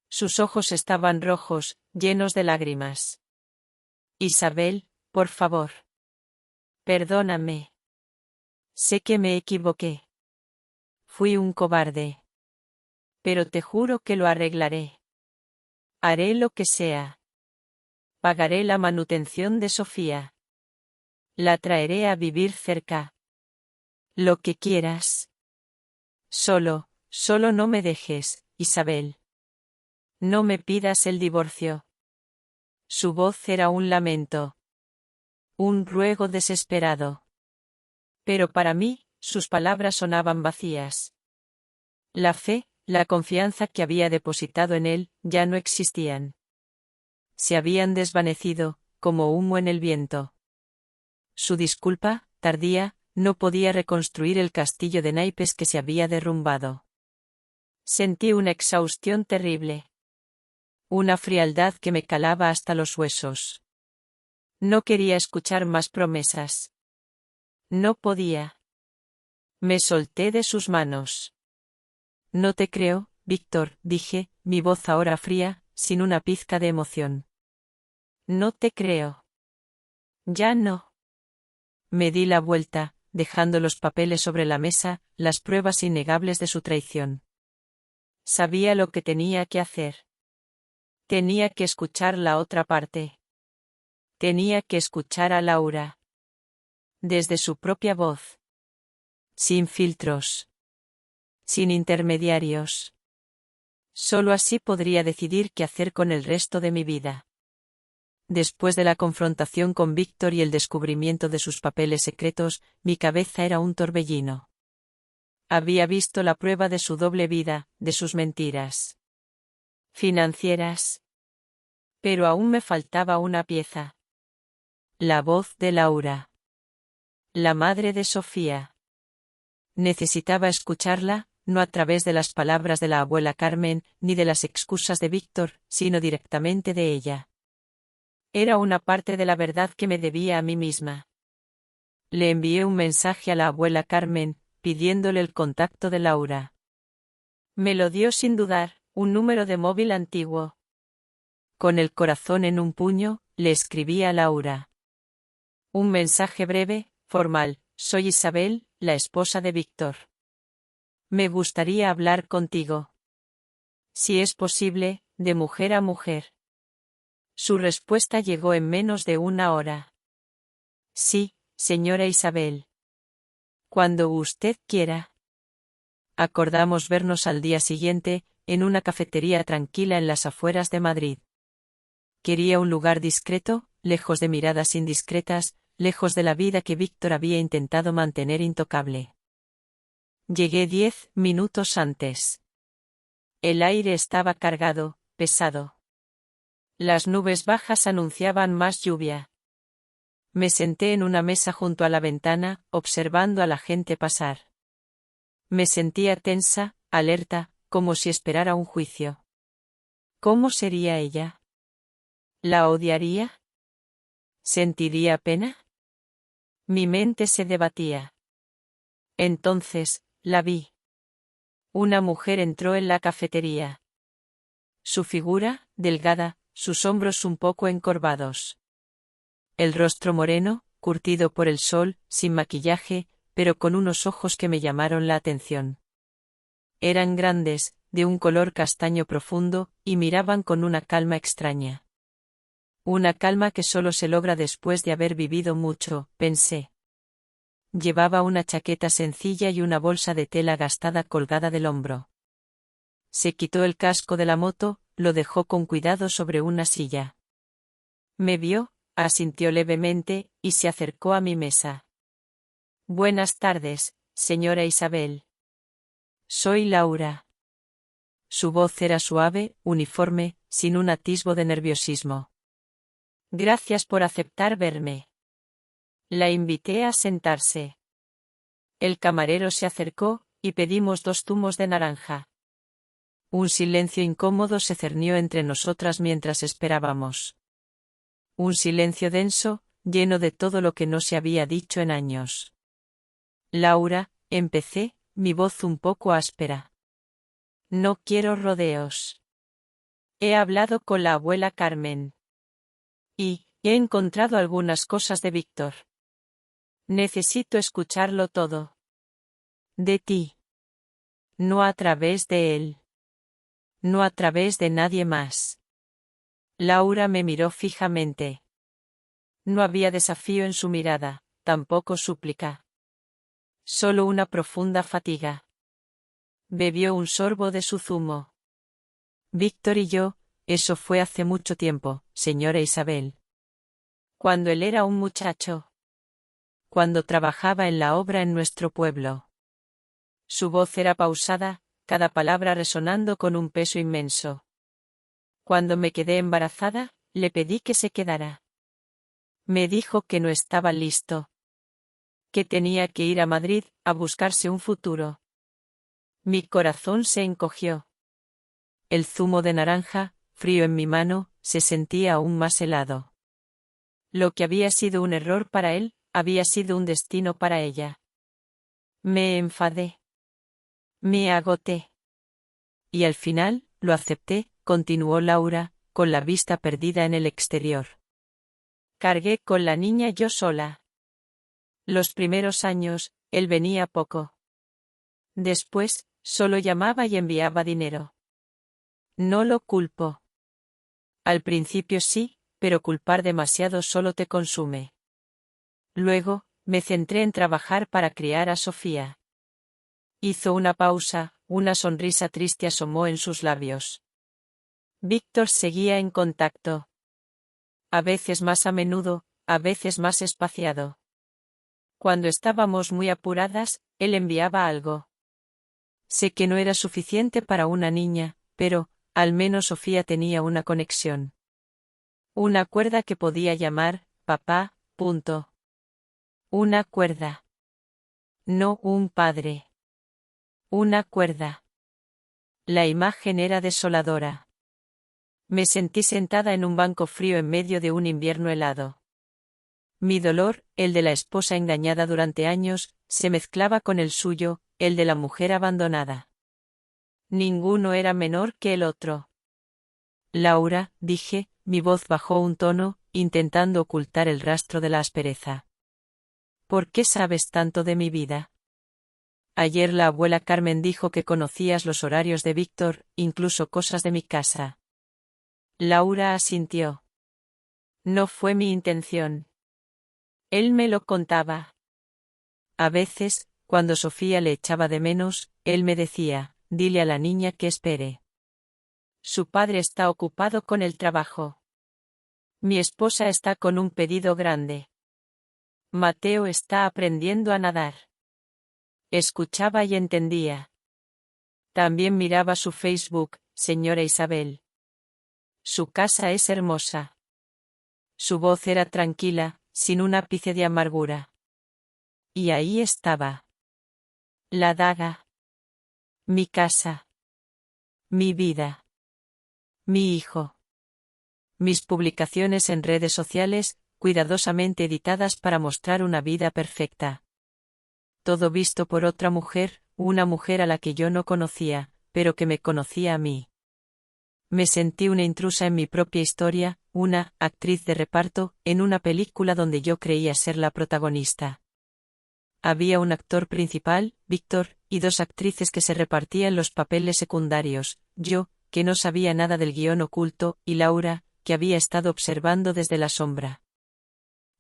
Sus ojos estaban rojos, llenos de lágrimas. Isabel, por favor. Perdóname. Sé que me equivoqué. Fui un cobarde. Pero te juro que lo arreglaré. Haré lo que sea. Pagaré la manutención de Sofía. La traeré a vivir cerca. Lo que quieras. Solo no me dejes, Isabel. No me pidas el divorcio. Su voz era un lamento. Un ruego desesperado. Pero para mí, sus palabras sonaban vacías. La fe, la confianza que había depositado en él, ya no existían. Se habían desvanecido, como humo en el viento. Su disculpa, tardía, no podía reconstruir el castillo de naipes que se había derrumbado. Sentí una exhaustión terrible. Una frialdad que me calaba hasta los huesos. No quería escuchar más promesas. No podía. Me solté de sus manos. No te creo, Víctor, dije, mi voz ahora fría, sin una pizca de emoción. No te creo. Ya no. Me di la vuelta, dejando los papeles sobre la mesa, las pruebas innegables de su traición. Sabía lo que tenía que hacer. Tenía que escuchar la otra parte. Tenía que escuchar a Laura. Desde su propia voz. Sin filtros. Sin intermediarios. Solo así podría decidir qué hacer con el resto de mi vida. Después de la confrontación con Víctor y el descubrimiento de sus papeles secretos, mi cabeza era un torbellino. Había visto la prueba de su doble vida, de sus mentiras financieras. Pero aún me faltaba una pieza. La voz de Laura. La madre de Sofía. Necesitaba escucharla, no a través de las palabras de la abuela Carmen, ni de las excusas de Víctor, sino directamente de ella. Era una parte de la verdad que me debía a mí misma. Le envié un mensaje a la abuela Carmen, pidiéndole el contacto de Laura. Me lo dio sin dudar, un número de móvil antiguo. Con el corazón en un puño, le escribí a Laura. Un mensaje breve, formal: soy Isabel, la esposa de Víctor. Me gustaría hablar contigo. Si es posible, de mujer a mujer. Su respuesta llegó en menos de una hora. Sí, señora Isabel. Cuando usted quiera. Acordamos vernos al día siguiente, en una cafetería tranquila en las afueras de Madrid. Quería un lugar discreto, lejos de miradas indiscretas, lejos de la vida que Víctor había intentado mantener intocable. Llegué 10 minutos antes. El aire estaba cargado, pesado. Las nubes bajas anunciaban más lluvia. Me senté en una mesa junto a la ventana, observando a la gente pasar. Me sentía tensa, alerta, como si esperara un juicio. ¿Cómo sería ella? ¿La odiaría? ¿Sentiría pena? Mi mente se debatía. Entonces, la vi. Una mujer entró en la cafetería. Su figura, delgada, sus hombros un poco encorvados. El rostro moreno, curtido por el sol, sin maquillaje, pero con unos ojos que me llamaron la atención. Eran grandes, de un color castaño profundo, y miraban con una calma extraña. Una calma que solo se logra después de haber vivido mucho, pensé. Llevaba una chaqueta sencilla y una bolsa de tela gastada colgada del hombro. Se quitó el casco de la moto, lo dejó con cuidado sobre una silla. Me vio, asintió levemente, y se acercó a mi mesa. Buenas tardes, señora Isabel. Soy Laura. Su voz era suave, uniforme, sin un atisbo de nerviosismo. Gracias por aceptar verme. La invité a sentarse. El camarero se acercó, y pedimos 2 zumos de naranja. Un silencio incómodo se cernió entre nosotras mientras esperábamos. Un silencio denso, lleno de todo lo que no se había dicho en años. Laura, empecé, mi voz un poco áspera. No quiero rodeos. He hablado con la abuela Carmen. Y he encontrado algunas cosas de Víctor. Necesito escucharlo todo. De ti. No a través de él. No a través de nadie más. Laura me miró fijamente. No había desafío en su mirada, tampoco súplica. Solo una profunda fatiga. Bebió un sorbo de su zumo. Víctor y yo, eso fue hace mucho tiempo, señora Isabel. Cuando él era un muchacho. Cuando trabajaba en la obra en nuestro pueblo. Su voz era pausada, cada palabra resonando con un peso inmenso. Cuando me quedé embarazada, le pedí que se quedara. Me dijo que no estaba listo. Que tenía que ir a Madrid, a buscarse un futuro. Mi corazón se encogió. El zumo de naranja, frío en mi mano, se sentía aún más helado. Lo que había sido un error para él, había sido un destino para ella. Me enfadé. Me agoté. Y al final, lo acepté, continuó Laura, con la vista perdida en el exterior. Cargué con la niña yo sola. Los primeros años, él venía poco. Después, solo llamaba y enviaba dinero. No lo culpo. Al principio sí, pero culpar demasiado solo te consume. Luego, me centré en trabajar para criar a Sofía. Hizo una pausa, una sonrisa triste asomó en sus labios. Víctor seguía en contacto. A veces más a menudo, a veces más espaciado. Cuando estábamos muy apuradas, él enviaba algo. Sé que no era suficiente para una niña, pero, al menos Sofía tenía una conexión. Una cuerda que podía llamar, papá, punto. Una cuerda. No un padre. Una cuerda. La imagen era desoladora. Me sentí sentada en un banco frío en medio de un invierno helado. Mi dolor, el de la esposa engañada durante años, se mezclaba con el suyo, el de la mujer abandonada. Ninguno era menor que el otro. Laura, dije, mi voz bajó un tono, intentando ocultar el rastro de la aspereza. ¿Por qué sabes tanto de mi vida? Ayer la abuela Carmen dijo que conocías los horarios de Víctor, incluso cosas de mi casa. Laura asintió. No fue mi intención. Él me lo contaba. A veces, cuando Sofía le echaba de menos, él me decía, dile a la niña que espere. Su padre está ocupado con el trabajo. Mi esposa está con un pedido grande. Mateo está aprendiendo a nadar. Escuchaba y entendía. También miraba su Facebook, señora Isabel. Su casa es hermosa. Su voz era tranquila, sin un ápice de amargura. Y ahí estaba. La daga. Mi casa. Mi vida. Mi hijo. Mis publicaciones en redes sociales, cuidadosamente editadas para mostrar una vida perfecta. Todo visto por otra mujer, una mujer a la que yo no conocía, pero que me conocía a mí. Me sentí una intrusa en mi propia historia, una actriz de reparto, en una película donde yo creía ser la protagonista. Había un actor principal, Víctor, y dos actrices que se repartían los papeles secundarios, yo, que no sabía nada del guión oculto, y Laura, que había estado observando desde la sombra.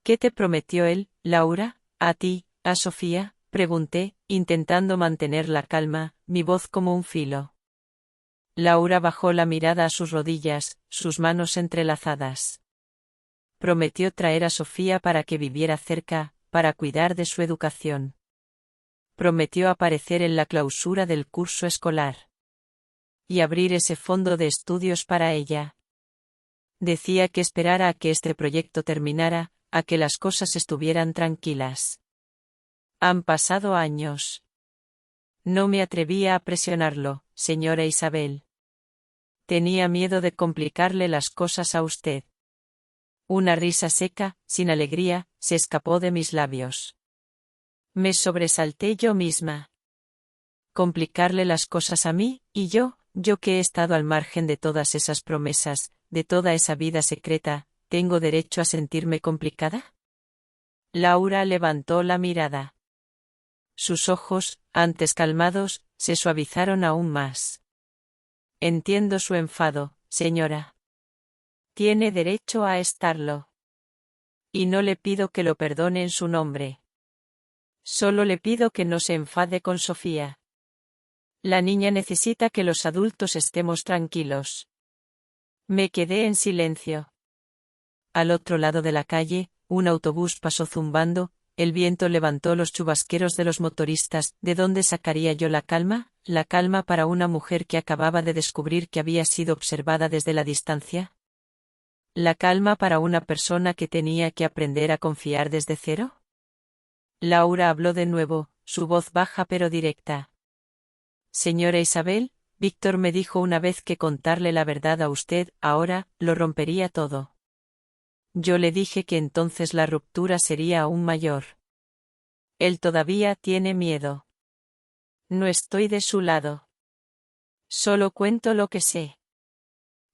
¿Qué te prometió él, Laura? ¿A ti, a Sofía? Pregunté, intentando mantener la calma, mi voz como un filo. Laura bajó la mirada a sus rodillas, sus manos entrelazadas. Prometió traer a Sofía para que viviera cerca, para cuidar de su educación. Prometió aparecer en la clausura del curso escolar. Y abrir ese fondo de estudios para ella. Decía que esperara a que este proyecto terminara, a que las cosas estuvieran tranquilas. Han pasado años. No me atrevía a presionarlo, señora Isabel. Tenía miedo de complicarle las cosas a usted. Una risa seca, sin alegría, se escapó de mis labios. Me sobresalté yo misma. Complicarle las cosas a mí, y yo que he estado al margen de todas esas promesas, de toda esa vida secreta, ¿tengo derecho a sentirme complicada? Laura levantó la mirada. Sus ojos, antes calmados, se suavizaron aún más. Entiendo su enfado, señora. Tiene derecho a estarlo. Y no le pido que lo perdone en su nombre. Solo le pido que no se enfade con Sofía. La niña necesita que los adultos estemos tranquilos. Me quedé en silencio. Al otro lado de la calle, un autobús pasó zumbando, el viento levantó los chubasqueros de los motoristas. ¿De dónde sacaría yo la calma? ¿La calma para una mujer que acababa de descubrir que había sido observada desde la distancia? ¿La calma para una persona que tenía que aprender a confiar desde cero? Laura habló de nuevo, su voz baja pero directa. Señora Isabel, Víctor me dijo una vez que contarle la verdad a usted, ahora, lo rompería todo. Yo le dije que entonces la ruptura sería aún mayor. Él todavía tiene miedo. No estoy de su lado. Solo cuento lo que sé.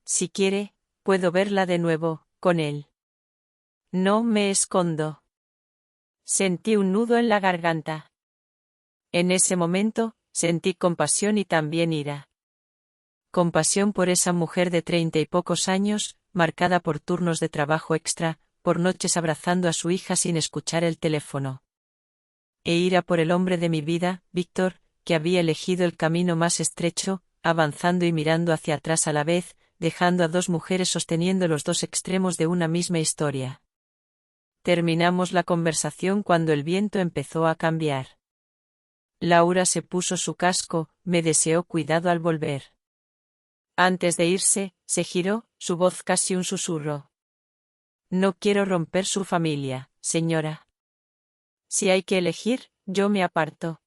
Si quiere, puedo verla de nuevo, con él. No me escondo. Sentí un nudo en la garganta. En ese momento, sentí compasión y también ira. Compasión por esa mujer de 30 y pocos años, marcada por turnos de trabajo extra, por noches abrazando a su hija sin escuchar el teléfono. E ira por el hombre de mi vida, Víctor, que había elegido el camino más estrecho, avanzando y mirando hacia atrás a la vez, dejando a dos mujeres sosteniendo los dos extremos de una misma historia. Terminamos la conversación cuando el viento empezó a cambiar. Laura se puso su casco, me deseó cuidado al volver. Antes de irse, se giró, su voz casi un susurro. No quiero romper su familia, señora. Si hay que elegir, yo me aparto.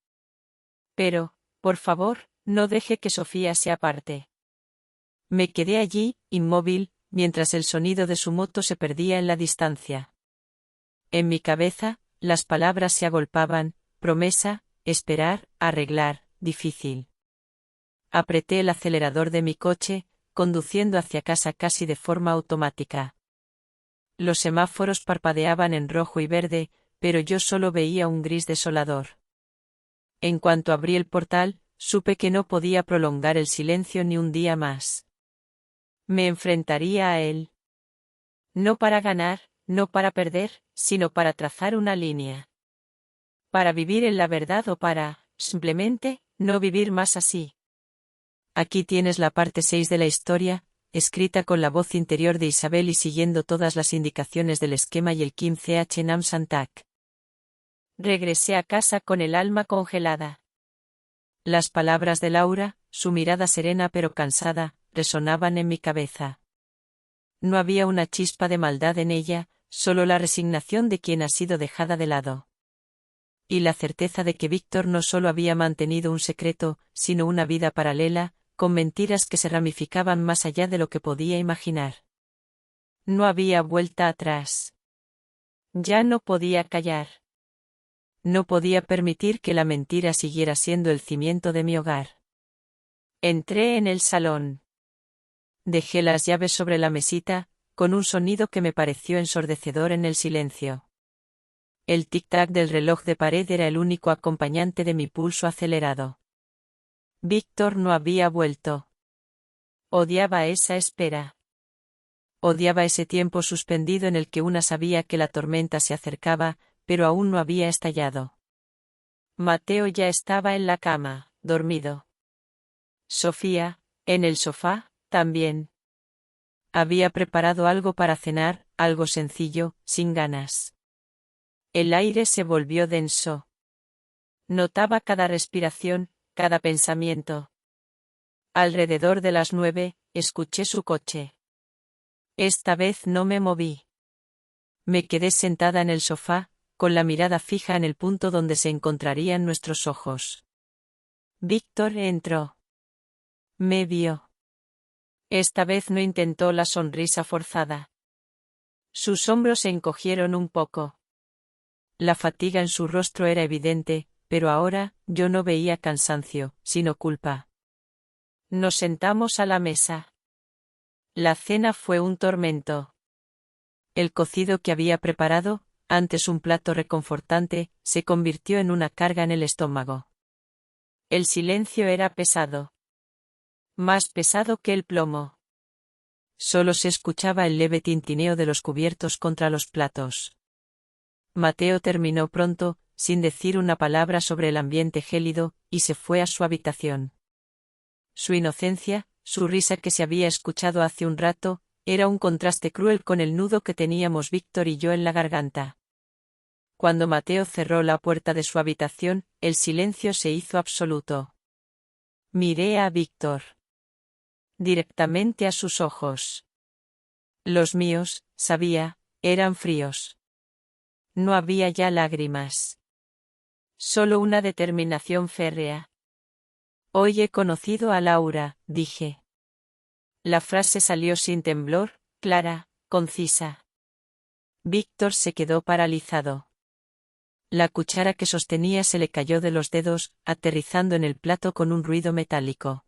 Pero, por favor, no deje que Sofía se aparte. Me quedé allí, inmóvil, mientras el sonido de su moto se perdía en la distancia. En mi cabeza, las palabras se agolpaban, promesa, esperar, arreglar, difícil. Apreté el acelerador de mi coche, conduciendo hacia casa casi de forma automática. Los semáforos parpadeaban en rojo y verde, pero yo solo veía un gris desolador. En cuanto abrí el portal, supe que no podía prolongar el silencio ni un día más. Me enfrentaría a él. No para ganar, no para perder, sino para trazar una línea. Para vivir en la verdad o para, simplemente, no vivir más así. Aquí tienes la parte 6 de la historia, escrita con la voz interior de Isabel y siguiendo todas las indicaciones del esquema y el 15H Nam Santak. Regresé a casa con el alma congelada. Las palabras de Laura, su mirada serena pero cansada, resonaban en mi cabeza. No había una chispa de maldad en ella, solo la resignación de quien ha sido dejada de lado. Y la certeza de que Víctor no solo había mantenido un secreto, sino una vida paralela, con mentiras que se ramificaban más allá de lo que podía imaginar. No había vuelta atrás. Ya no podía callar. No podía permitir que la mentira siguiera siendo el cimiento de mi hogar. Entré en el salón. Dejé las llaves sobre la mesita, con un sonido que me pareció ensordecedor en el silencio. El tic-tac del reloj de pared era el único acompañante de mi pulso acelerado. Víctor no había vuelto. Odiaba esa espera. Odiaba ese tiempo suspendido en el que una sabía que la tormenta se acercaba, pero aún no había estallado. Mateo ya estaba en la cama, dormido. Sofía, en el sofá, también. Había preparado algo para cenar, algo sencillo, sin ganas. El aire se volvió denso. Notaba cada respiración, cada pensamiento. Alrededor de las 9, escuché su coche. Esta vez no me moví. Me quedé sentada en el sofá, con la mirada fija en el punto donde se encontrarían nuestros ojos. Víctor entró. Me vio. Esta vez no intentó la sonrisa forzada. Sus hombros se encogieron un poco. La fatiga en su rostro era evidente, pero ahora yo no veía cansancio, sino culpa. Nos sentamos a la mesa. La cena fue un tormento. El cocido que había preparado, antes un plato reconfortante, se convirtió en una carga en el estómago. El silencio era pesado. Más pesado que el plomo. Solo se escuchaba el leve tintineo de los cubiertos contra los platos. Mateo terminó pronto, sin decir una palabra sobre el ambiente gélido, y se fue a su habitación. Su inocencia, su risa que se había escuchado hace un rato, era un contraste cruel con el nudo que teníamos Víctor y yo en la garganta. Cuando Mateo cerró la puerta de su habitación, el silencio se hizo absoluto. Miré a Víctor. Directamente a sus ojos. Los míos, sabía, eran fríos. No había ya lágrimas. Solo una determinación férrea. Hoy he conocido a Laura, dije. La frase salió sin temblor, clara, concisa. Víctor se quedó paralizado. La cuchara que sostenía se le cayó de los dedos, aterrizando en el plato con un ruido metálico.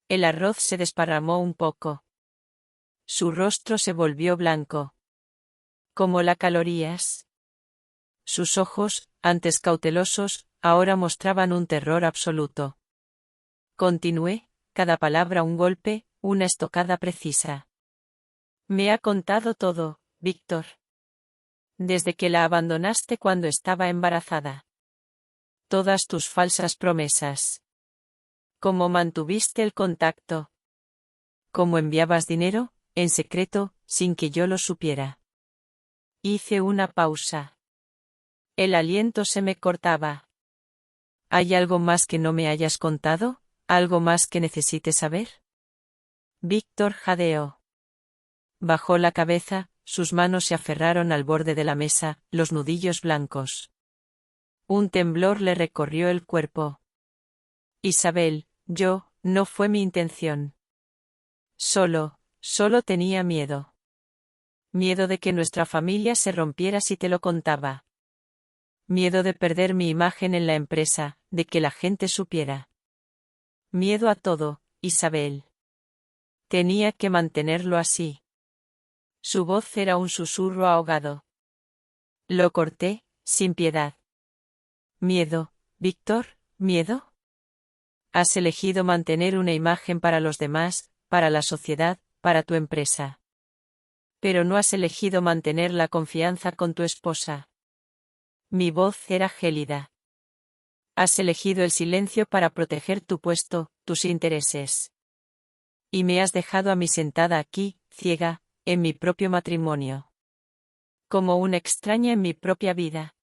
El arroz se desparramó un poco. Su rostro se volvió blanco. Como las calorías. Sus ojos, antes cautelosos, ahora mostraban un terror absoluto. Continué, cada palabra un golpe, una estocada precisa. Me ha contado todo, Víctor. Desde que la abandonaste cuando estaba embarazada. Todas tus falsas promesas. Cómo mantuviste el contacto. Cómo enviabas dinero, en secreto, sin que yo lo supiera. Hice una pausa. El aliento se me cortaba. ¿Hay algo más que no me hayas contado? ¿Algo más que necesites saber? Víctor jadeó. Bajó la cabeza, sus manos se aferraron al borde de la mesa, los nudillos blancos. Un temblor le recorrió el cuerpo. Isabel, no fue mi intención. Solo tenía miedo. Miedo de que nuestra familia se rompiera si te lo contaba. Miedo de perder mi imagen en la empresa, de que la gente supiera. Miedo a todo, Isabel. Tenía que mantenerlo así. Su voz era un susurro ahogado. Lo corté, sin piedad. Miedo, Víctor, ¿miedo? Has elegido mantener una imagen para los demás, para la sociedad, para tu empresa. Pero no has elegido mantener la confianza con tu esposa. Mi voz era gélida. Has elegido el silencio para proteger tu puesto, tus intereses. Y me has dejado a mí sentada aquí, ciega, en mi propio matrimonio. Como una extraña en mi propia vida.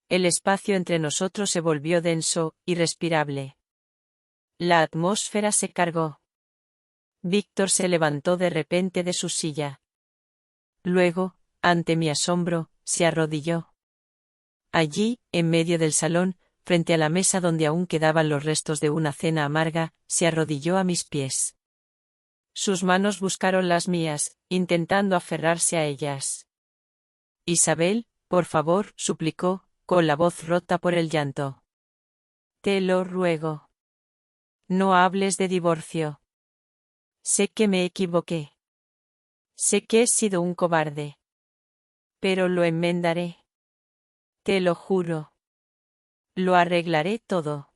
El espacio entre nosotros se volvió denso, irrespirable. La atmósfera se cargó. Víctor se levantó de repente de su silla. Luego, ante mi asombro, se arrodilló. Allí, en medio del salón, frente a la mesa donde aún quedaban los restos de una cena amarga, se arrodilló a mis pies. Sus manos buscaron las mías, intentando aferrarse a ellas. Isabel, por favor, suplicó, con la voz rota por el llanto. Te lo ruego. No hables de divorcio. Sé que me equivoqué. Sé que he sido un cobarde. Pero lo enmendaré. Te lo juro. Lo arreglaré todo.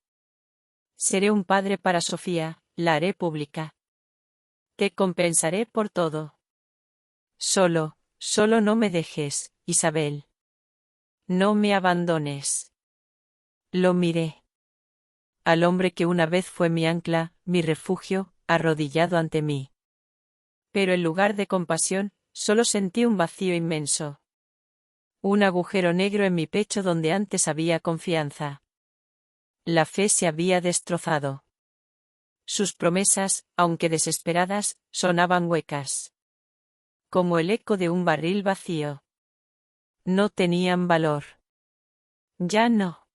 Seré un padre para Sofía, la haré pública. Te compensaré por todo. Solo no me dejes, Isabel. No me abandones. Lo miré. Al hombre que una vez fue mi ancla, mi refugio, arrodillado ante mí. Pero en lugar de compasión, solo sentí un vacío inmenso. Un agujero negro en mi pecho donde antes había confianza. La fe se había destrozado. Sus promesas, aunque desesperadas, sonaban huecas. Como el eco de un barril vacío. No tenían valor. Ya no.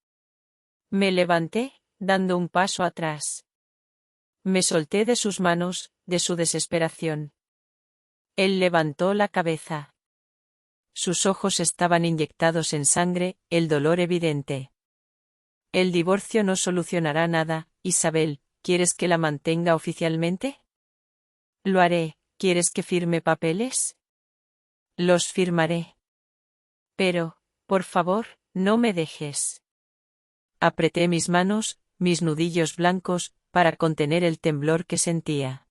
Me levanté, dando un paso atrás. Me solté de sus manos, de su desesperación. Él levantó la cabeza. Sus ojos estaban inyectados en sangre, el dolor evidente. El divorcio no solucionará nada, Isabel, ¿quieres que la mantenga oficialmente? Lo haré, ¿quieres que firme papeles? Los firmaré. Pero, por favor, no me dejes. Apreté mis manos, mis nudillos blancos, para contener el temblor que sentía.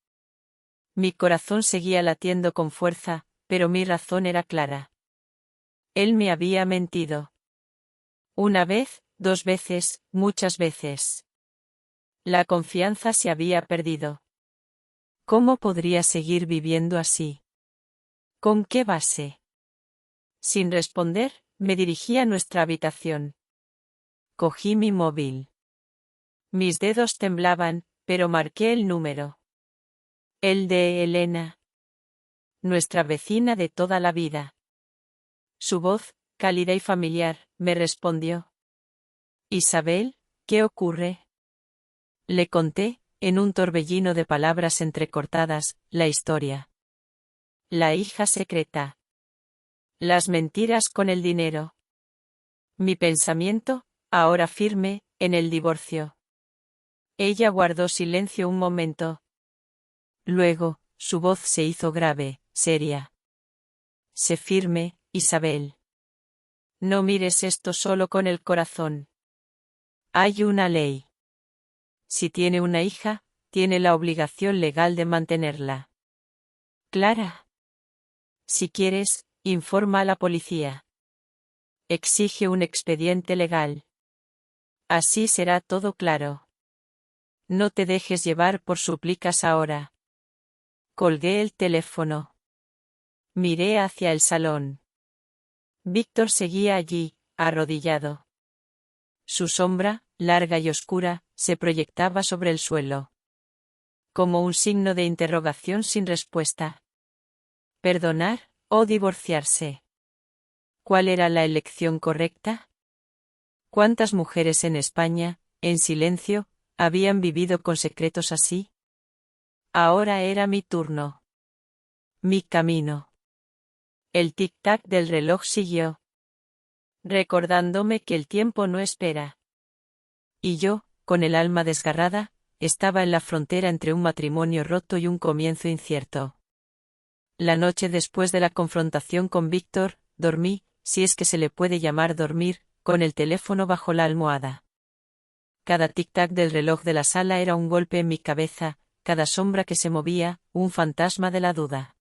Mi corazón seguía latiendo con fuerza, pero mi razón era clara. Él me había mentido. Una vez, 2 veces, muchas veces. La confianza se había perdido. ¿Cómo podría seguir viviendo así? ¿Con qué base? Sin responder, me dirigí a nuestra habitación. Cogí mi móvil. Mis dedos temblaban, pero marqué el número. El de Elena. Nuestra vecina de toda la vida. Su voz, cálida y familiar, me respondió. Isabel, ¿qué ocurre? Le conté, en un torbellino de palabras entrecortadas, la historia. La hija secreta. Las mentiras con el dinero. Mi pensamiento, ahora firme, en el divorcio. Ella guardó silencio un momento. Luego, su voz se hizo grave, seria. Sé firme, Isabel. No mires esto solo con el corazón. Hay una ley. Si tiene una hija, tiene la obligación legal de mantenerla. Clara. Si quieres, informa a la policía. Exige un expediente legal. Así será todo claro. No te dejes llevar por súplicas ahora. Colgué el teléfono. Miré hacia el salón. Víctor seguía allí, arrodillado. Su sombra, larga y oscura, se proyectaba sobre el suelo. Como un signo de interrogación sin respuesta. ¿Perdonar o divorciarse? ¿Cuál era la elección correcta? ¿Cuántas mujeres en España, en silencio, habían vivido con secretos así? Ahora era mi turno. Mi camino. El tic-tac del reloj siguió. Recordándome que el tiempo no espera. Y yo, con el alma desgarrada, estaba en la frontera entre un matrimonio roto y un comienzo incierto. La noche después de la confrontación con Víctor, dormí, si es que se le puede llamar dormir, con el teléfono bajo la almohada. Cada tic-tac del reloj de la sala era un golpe en mi cabeza, cada sombra que se movía, un fantasma de la duda.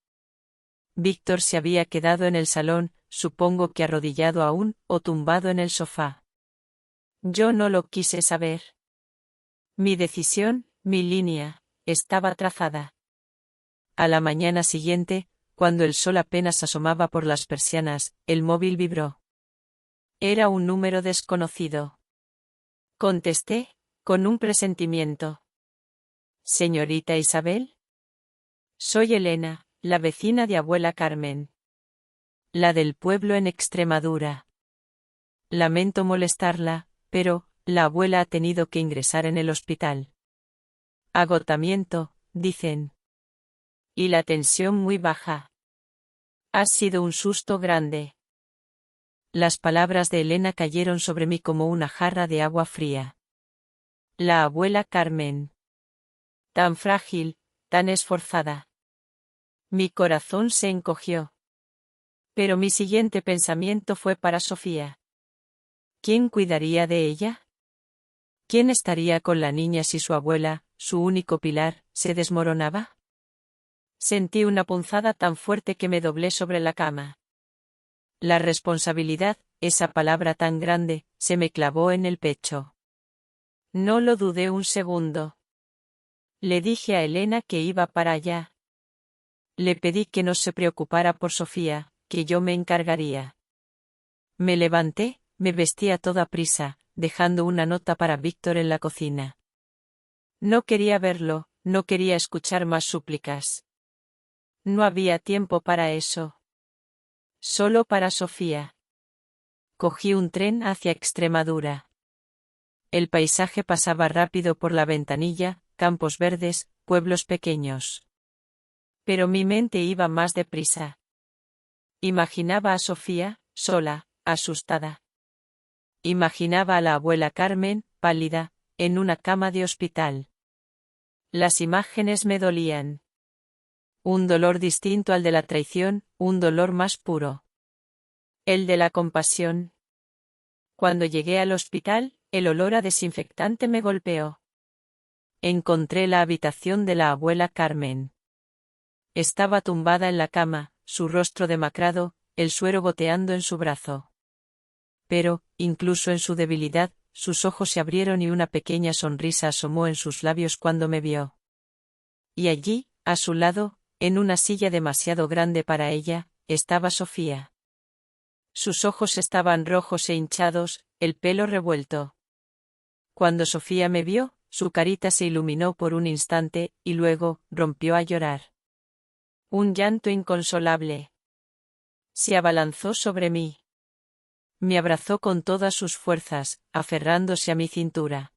Víctor se había quedado en el salón, supongo que arrodillado aún, o tumbado en el sofá. Yo no lo quise saber. Mi decisión, mi línea, estaba trazada. A la mañana siguiente, cuando el sol apenas asomaba por las persianas, el móvil vibró. Era un número desconocido. Contesté, con un presentimiento. ¿Señorita Isabel? Soy Elena, la vecina de abuela Carmen. La del pueblo en Extremadura. Lamento molestarla, pero, la abuela ha tenido que ingresar en el hospital. Agotamiento, dicen. Y la tensión muy baja. Ha sido un susto grande. Las palabras de Elena cayeron sobre mí como una jarra de agua fría. La abuela Carmen. Tan frágil, tan esforzada. Mi corazón se encogió. Pero mi siguiente pensamiento fue para Sofía. ¿Quién cuidaría de ella? ¿Quién estaría con la niña si su abuela, su único pilar, se desmoronaba? Sentí una punzada tan fuerte que me doblé sobre la cama. La responsabilidad, esa palabra tan grande, se me clavó en el pecho. No lo dudé un segundo. Le dije a Elena que iba para allá. Le pedí que no se preocupara por Sofía, que yo me encargaría. Me levanté, me vestí a toda prisa, dejando una nota para Víctor en la cocina. No quería verlo, no quería escuchar más súplicas. No había tiempo para eso. Solo para Sofía. Cogí un tren hacia Extremadura. El paisaje pasaba rápido por la ventanilla, campos verdes, pueblos pequeños. Pero mi mente iba más deprisa. Imaginaba a Sofía, sola, asustada. Imaginaba a la abuela Carmen, pálida, en una cama de hospital. Las imágenes me dolían. Un dolor distinto al de la traición, un dolor más puro. El de la compasión. Cuando llegué al hospital, el olor a desinfectante me golpeó. Encontré la habitación de la abuela Carmen. Estaba tumbada en la cama, su rostro demacrado, el suero goteando en su brazo. Pero, incluso en su debilidad, sus ojos se abrieron y una pequeña sonrisa asomó en sus labios cuando me vio. Y allí, a su lado, en una silla demasiado grande para ella, estaba Sofía. Sus ojos estaban rojos e hinchados, el pelo revuelto. Cuando Sofía me vio, su carita se iluminó por un instante, y luego, rompió a llorar. Un llanto inconsolable. Se abalanzó sobre mí. Me abrazó con todas sus fuerzas, aferrándose a mi cintura.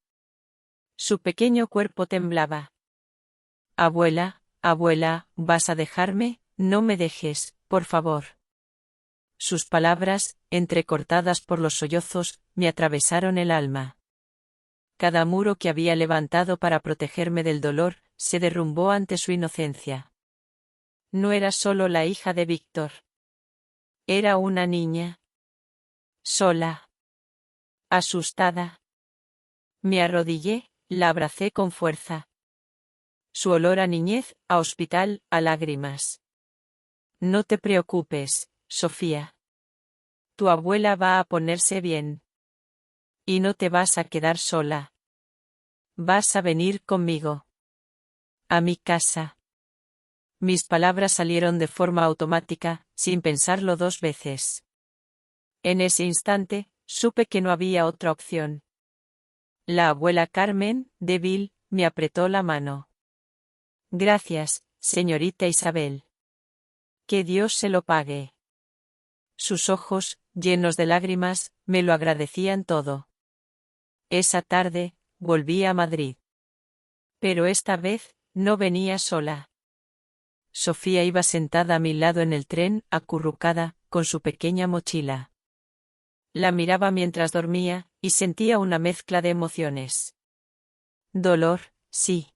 Su pequeño cuerpo temblaba. Abuela, abuela, ¿vas a dejarme? No me dejes, por favor. Sus palabras, entrecortadas por los sollozos, me atravesaron el alma. Cada muro que había levantado para protegerme del dolor, se derrumbó ante su inocencia. No era solo la hija de Víctor. Era una niña. Sola. Asustada. Me arrodillé, la abracé con fuerza. Su olor a niñez, a hospital, a lágrimas. No te preocupes, Sofía. Tu abuela va a ponerse bien. Y no te vas a quedar sola. Vas a venir conmigo. A mi casa. Mis palabras salieron de forma automática, sin pensarlo dos veces. En ese instante, supe que no había otra opción. La abuela Carmen, débil, me apretó la mano. Gracias, señorita Isabel. Que Dios se lo pague. Sus ojos, llenos de lágrimas, me lo agradecían todo. Esa tarde, volví a Madrid. Pero esta vez, no venía sola. Sofía iba sentada a mi lado en el tren, acurrucada, con su pequeña mochila. La miraba mientras dormía, y sentía una mezcla de emociones. Dolor, sí.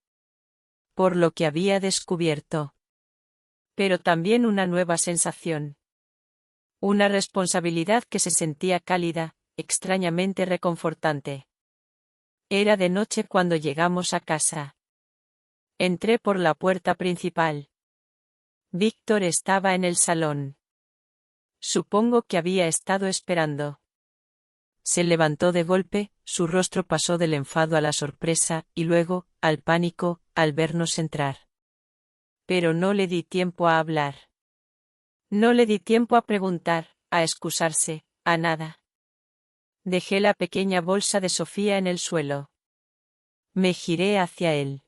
Por lo que había descubierto. Pero también una nueva sensación. Una responsabilidad que se sentía cálida, extrañamente reconfortante. Era de noche cuando llegamos a casa. Entré por la puerta principal. Víctor estaba en el salón. Supongo que había estado esperando. Se levantó de golpe, su rostro pasó del enfado a la sorpresa, y luego, al pánico, al vernos entrar. Pero no le di tiempo a hablar. No le di tiempo a preguntar, a excusarse, a nada. Dejé la pequeña bolsa de Sofía en el suelo. Me giré hacia él.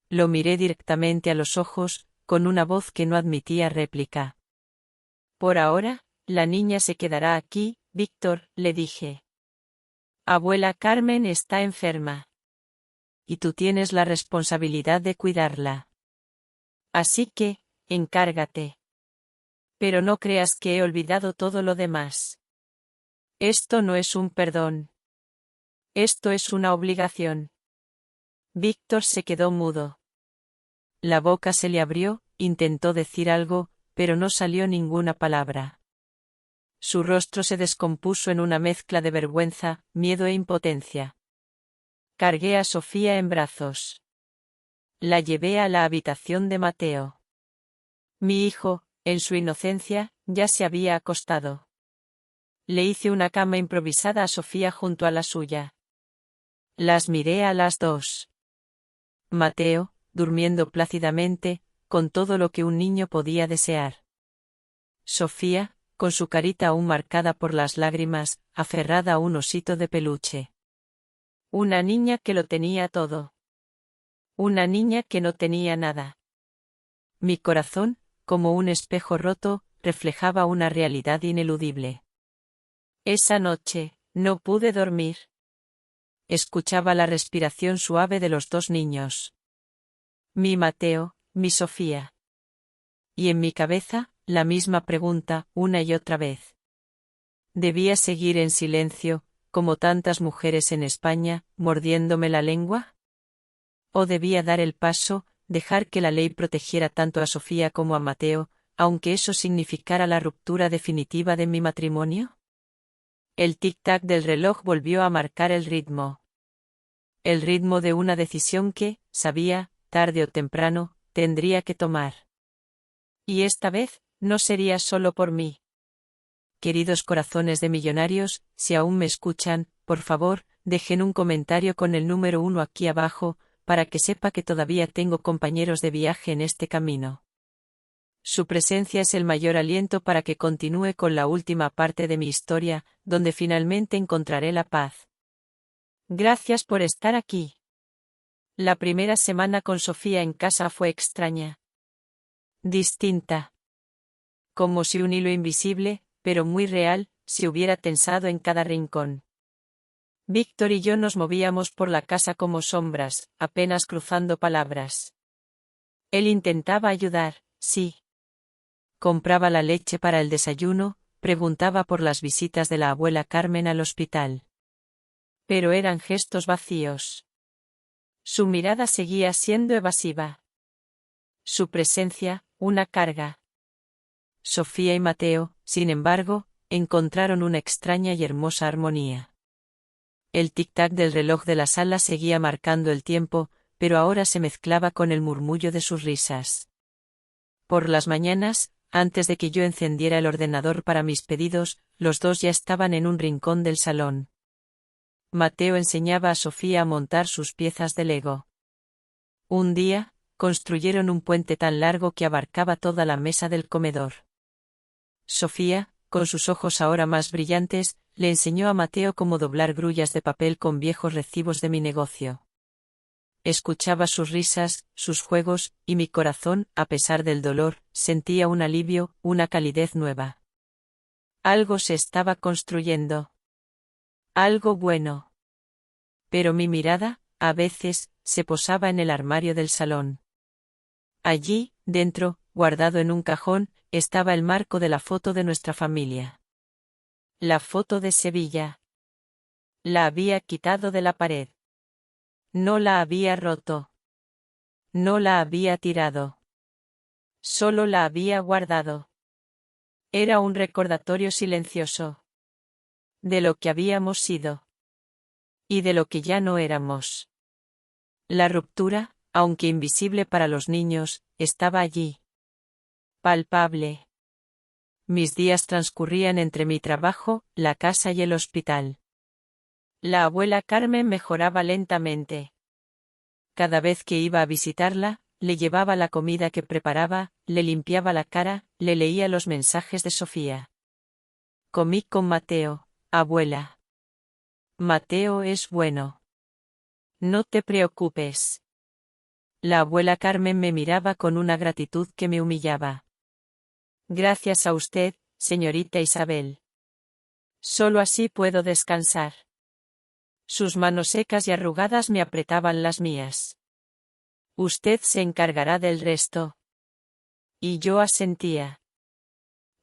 Lo miré directamente a los ojos, con una voz que no admitía réplica. Por ahora, la niña se quedará aquí, Víctor, le dije. Abuela Carmen está enferma. Y tú tienes la responsabilidad de cuidarla. Así que, encárgate. Pero no creas que he olvidado todo lo demás. Esto no es un perdón. Esto es una obligación. Víctor se quedó mudo. La boca se le abrió, intentó decir algo, pero no salió ninguna palabra. Su rostro se descompuso en una mezcla de vergüenza, miedo e impotencia. Cargué a Sofía en brazos. La llevé a la habitación de Mateo. Mi hijo, en su inocencia, ya se había acostado. Le hice una cama improvisada a Sofía junto a la suya. Las miré a las dos. Mateo, durmiendo plácidamente, con todo lo que un niño podía desear. Sofía, con su carita aún marcada por las lágrimas, aferrada a un osito de peluche. Una niña que lo tenía todo. Una niña que no tenía nada. Mi corazón, como un espejo roto, reflejaba una realidad ineludible. Esa noche, no pude dormir. Escuchaba la respiración suave de los dos niños. Mi Mateo, mi Sofía. Y en mi cabeza, la misma pregunta, una y otra vez. ¿Debía seguir en silencio, como tantas mujeres en España, mordiéndome la lengua? ¿O debía dar el paso, dejar que la ley protegiera tanto a Sofía como a Mateo, aunque eso significara la ruptura definitiva de mi matrimonio? El tic-tac del reloj volvió a marcar el ritmo. El ritmo de una decisión que, sabía, tarde o temprano, tendría que tomar. Y esta vez, no sería solo por mí. Queridos corazones de millonarios, si aún me escuchan, por favor, dejen un comentario con el número 1 aquí abajo, para que sepa que todavía tengo compañeros de viaje en este camino. Su presencia es el mayor aliento para que continúe con la última parte de mi historia, donde finalmente encontraré la paz. Gracias por estar aquí. La primera semana con Sofía en casa fue extraña. Distinta. Como si un hilo invisible, pero muy real, se hubiera tensado en cada rincón. Víctor y yo nos movíamos por la casa como sombras, apenas cruzando palabras. Él intentaba ayudar, sí. Compraba la leche para el desayuno, preguntaba por las visitas de la abuela Carmen al hospital. Pero eran gestos vacíos. Su mirada seguía siendo evasiva. Su presencia, una carga. Sofía y Mateo, sin embargo, encontraron una extraña y hermosa armonía. El tic-tac del reloj de la sala seguía marcando el tiempo, pero ahora se mezclaba con el murmullo de sus risas. Por las mañanas, antes de que yo encendiera el ordenador para mis pedidos, los dos ya estaban en un rincón del salón. Mateo enseñaba a Sofía a montar sus piezas de Lego. Un día, construyeron un puente tan largo que abarcaba toda la mesa del comedor. Sofía, con sus ojos ahora más brillantes, le enseñó a Mateo cómo doblar grullas de papel con viejos recibos de mi negocio. Escuchaba sus risas, sus juegos, y mi corazón, a pesar del dolor, sentía un alivio, una calidez nueva. Algo se estaba construyendo. Algo bueno. Pero mi mirada, a veces, se posaba en el armario del salón. Allí, dentro, guardado en un cajón, estaba el marco de la foto de nuestra familia. La foto de Sevilla. La había quitado de la pared. No la había roto. No la había tirado. Solo la había guardado. Era un recordatorio silencioso. De lo que habíamos sido. Y de lo que ya no éramos. La ruptura, aunque invisible para los niños, estaba allí. Palpable. Mis días transcurrían entre mi trabajo, la casa y el hospital. La abuela Carmen mejoraba lentamente. Cada vez que iba a visitarla, le llevaba la comida que preparaba, le limpiaba la cara, le leía los mensajes de Sofía. Comí con Mateo, abuela. Mateo es bueno. No te preocupes. La abuela Carmen me miraba con una gratitud que me humillaba. Gracias a usted, señorita Isabel. Solo así puedo descansar. Sus manos secas y arrugadas me apretaban las mías. Usted se encargará del resto. Y yo asentía.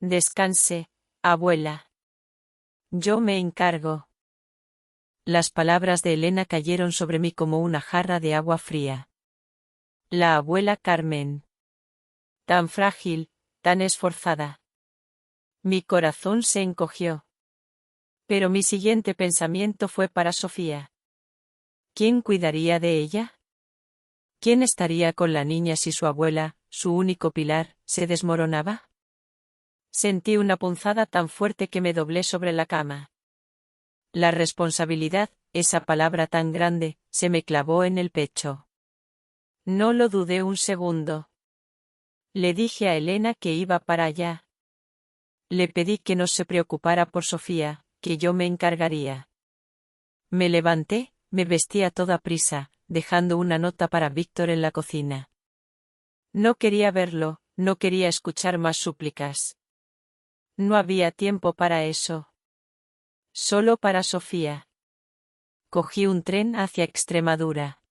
Descanse, abuela. Yo me encargo. Las palabras de Elena cayeron sobre mí como una jarra de agua fría. La abuela Carmen. Tan frágil, tan esforzada. Mi corazón se encogió. Pero mi siguiente pensamiento fue para Sofía. ¿Quién cuidaría de ella? ¿Quién estaría con la niña si su abuela, su único pilar, se desmoronaba? Sentí una punzada tan fuerte que me doblé sobre la cama. La responsabilidad, esa palabra tan grande, se me clavó en el pecho. No lo dudé un segundo. Le dije a Elena que iba para allá. Le pedí que no se preocupara por Sofía, que yo me encargaría. Me levanté, me vestí a toda prisa, dejando una nota para Víctor en la cocina. No quería verlo, no quería escuchar más súplicas. No había tiempo para eso. Solo para Sofía. Cogí un tren hacia Extremadura.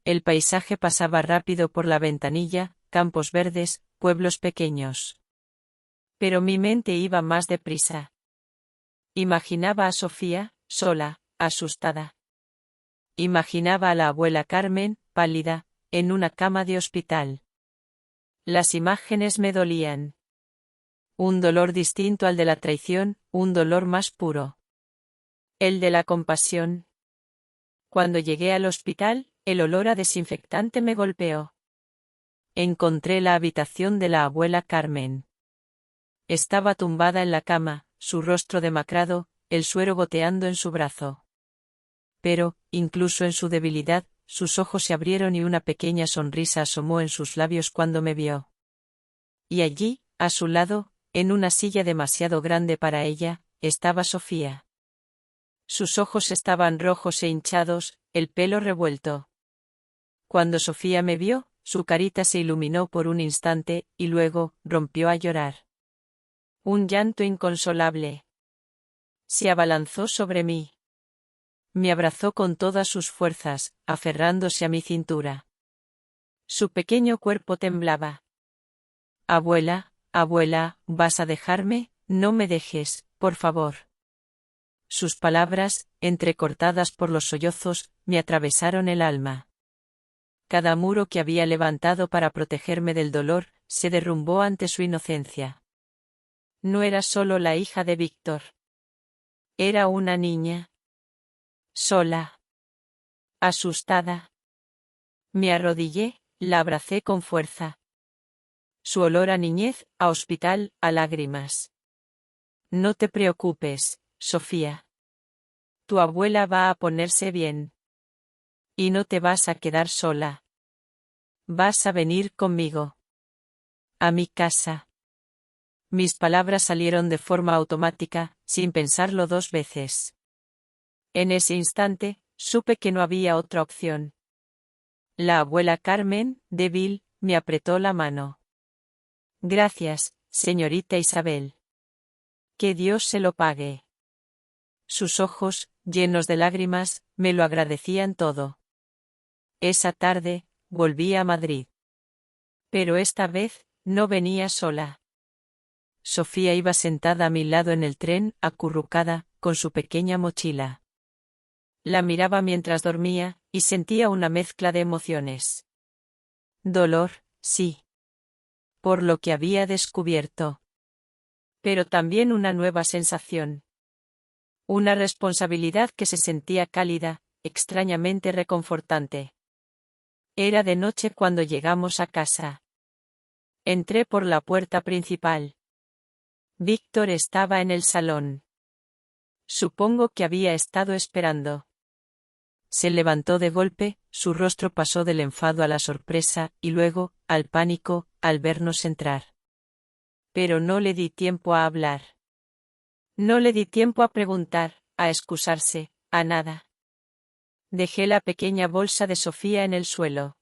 El paisaje pasaba rápido por la ventanilla, campos verdes, pueblos pequeños. Pero mi mente iba más deprisa. Imaginaba a Sofía, sola, asustada. Imaginaba a la abuela Carmen, pálida, en una cama de hospital. Las imágenes me dolían. Un dolor distinto al de la traición, un dolor más puro. El de la compasión. Cuando llegué al hospital, el olor a desinfectante me golpeó. Encontré la habitación de la abuela Carmen. Estaba tumbada en la cama, su rostro demacrado, el suero goteando en su brazo. Pero, incluso en su debilidad, sus ojos se abrieron y una pequeña sonrisa asomó en sus labios cuando me vio. Y allí, a su lado, en una silla demasiado grande para ella, estaba Sofía. Sus ojos estaban rojos e hinchados, el pelo revuelto. Cuando Sofía me vio, su carita se iluminó por un instante, y luego, rompió a llorar. Un llanto inconsolable. Se abalanzó sobre mí. Me abrazó con todas sus fuerzas, aferrándose a mi cintura. Su pequeño cuerpo temblaba. Abuela, abuela, ¿vas a dejarme? No me dejes, por favor. Sus palabras, entrecortadas por los sollozos, me atravesaron el alma. Cada muro que había levantado para protegerme del dolor, se derrumbó ante su inocencia. No era solo la hija de Víctor. Era una niña. Sola. Asustada. Me arrodillé, la abracé con fuerza. Su olor a niñez, a hospital, a lágrimas. No te preocupes, Sofía. Tu abuela va a ponerse bien. Y no te vas a quedar sola. Vas a venir conmigo. A mi casa. Mis palabras salieron de forma automática, sin pensarlo dos veces. En ese instante, supe que no había otra opción. La abuela Carmen, débil, me apretó la mano. Gracias, señorita Isabel. Que Dios se lo pague. Sus ojos, llenos de lágrimas, me lo agradecían todo. Esa tarde, volví a Madrid. Pero esta vez, no venía sola. Sofía iba sentada a mi lado en el tren, acurrucada, con su pequeña mochila. La miraba mientras dormía, y sentía una mezcla de emociones. Dolor, sí. Por lo que había descubierto. Pero también una nueva sensación. Una responsabilidad que se sentía cálida, extrañamente reconfortante. Era de noche cuando llegamos a casa. Entré por la puerta principal. Víctor estaba en el salón. Supongo que había estado esperando. Se levantó de golpe, su rostro pasó del enfado a la sorpresa, y luego, al pánico, al vernos entrar. Pero no le di tiempo a hablar. No le di tiempo a preguntar, a excusarse, a nada. Dejé la pequeña bolsa de Sofía en el suelo.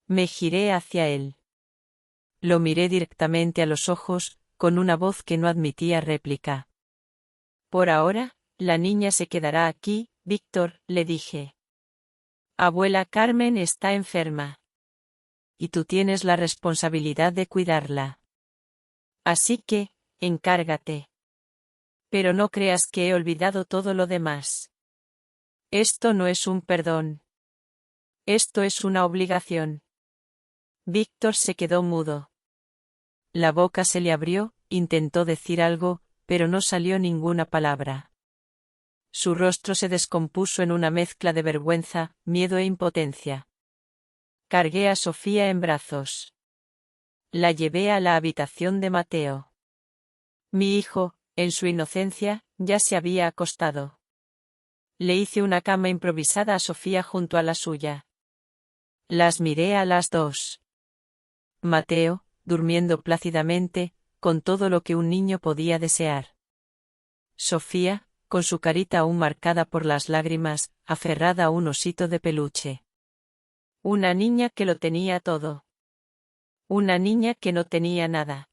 Me giré hacia él. Lo miré directamente a los ojos, con una voz que no admitía réplica. Por ahora, la niña se quedará aquí, Víctor, le dije. Abuela Carmen está enferma. Y tú tienes la responsabilidad de cuidarla. Así que, encárgate. Pero no creas que he olvidado todo lo demás. Esto no es un perdón. Esto es una obligación. Víctor se quedó mudo. La boca se le abrió, intentó decir algo, pero no salió ninguna palabra. Su rostro se descompuso en una mezcla de vergüenza, miedo e impotencia. Cargué a Sofía en brazos. La llevé a la habitación de Mateo. Mi hijo, en su inocencia, ya se había acostado. Le hice una cama improvisada a Sofía junto a la suya. Las miré a las dos. Mateo, durmiendo plácidamente, con todo lo que un niño podía desear. Sofía, con su carita aún marcada por las lágrimas, aferrada a un osito de peluche. Una niña que lo tenía todo. Una niña que no tenía nada.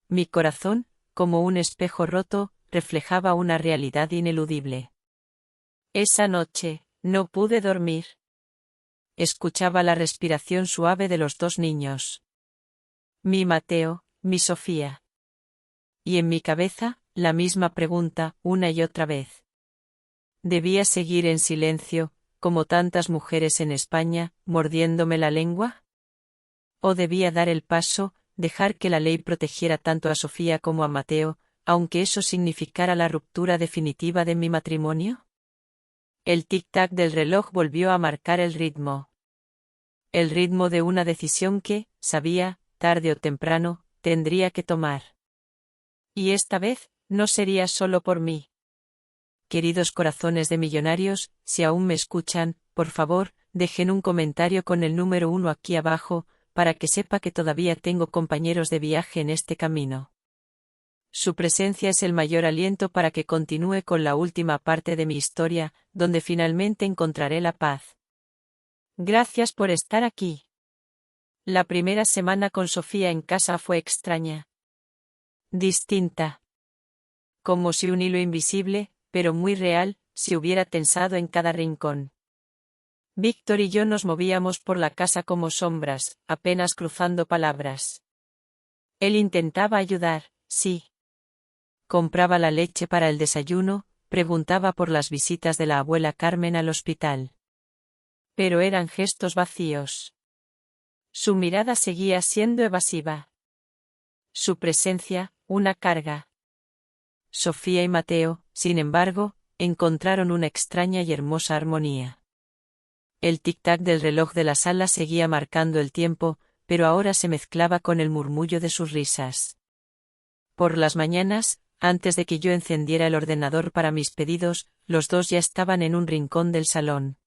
Mi corazón, como un espejo roto, reflejaba una realidad ineludible. Esa noche, no pude dormir. Escuchaba la respiración suave de los dos niños. Mi Mateo, mi Sofía. Y en mi cabeza, la misma pregunta, una y otra vez. ¿Debía seguir en silencio, como tantas mujeres en España, mordiéndome la lengua? ¿O debía dar el paso, dejar que la ley protegiera tanto a Sofía como a Mateo, aunque eso significara la ruptura definitiva de mi matrimonio? El tic-tac del reloj volvió a marcar el ritmo. El ritmo de una decisión que, sabía, tarde o temprano, tendría que tomar. Y esta vez, no sería solo por mí. Queridos corazones de millonarios, si aún me escuchan, por favor, dejen un comentario con el número 1 aquí abajo, para que sepa que todavía tengo compañeros de viaje en este camino. Su presencia es el mayor aliento para que continúe con la última parte de mi historia, donde finalmente encontraré la paz. Gracias por estar aquí. La primera semana con Sofía en casa fue extraña. Distinta. Como si un hilo invisible, pero muy real, se hubiera tensado en cada rincón. Víctor y yo nos movíamos por la casa como sombras, apenas cruzando palabras. Él intentaba ayudar, sí. Compraba la leche para el desayuno, preguntaba por las visitas de la abuela Carmen al hospital. Pero eran gestos vacíos. Su mirada seguía siendo evasiva. Su presencia, una carga. Sofía y Mateo, sin embargo, encontraron una extraña y hermosa armonía. El tic-tac del reloj de la sala seguía marcando el tiempo, pero ahora se mezclaba con el murmullo de sus risas. Por las mañanas, antes de que yo encendiera el ordenador para mis pedidos, los dos ya estaban en un rincón del salón.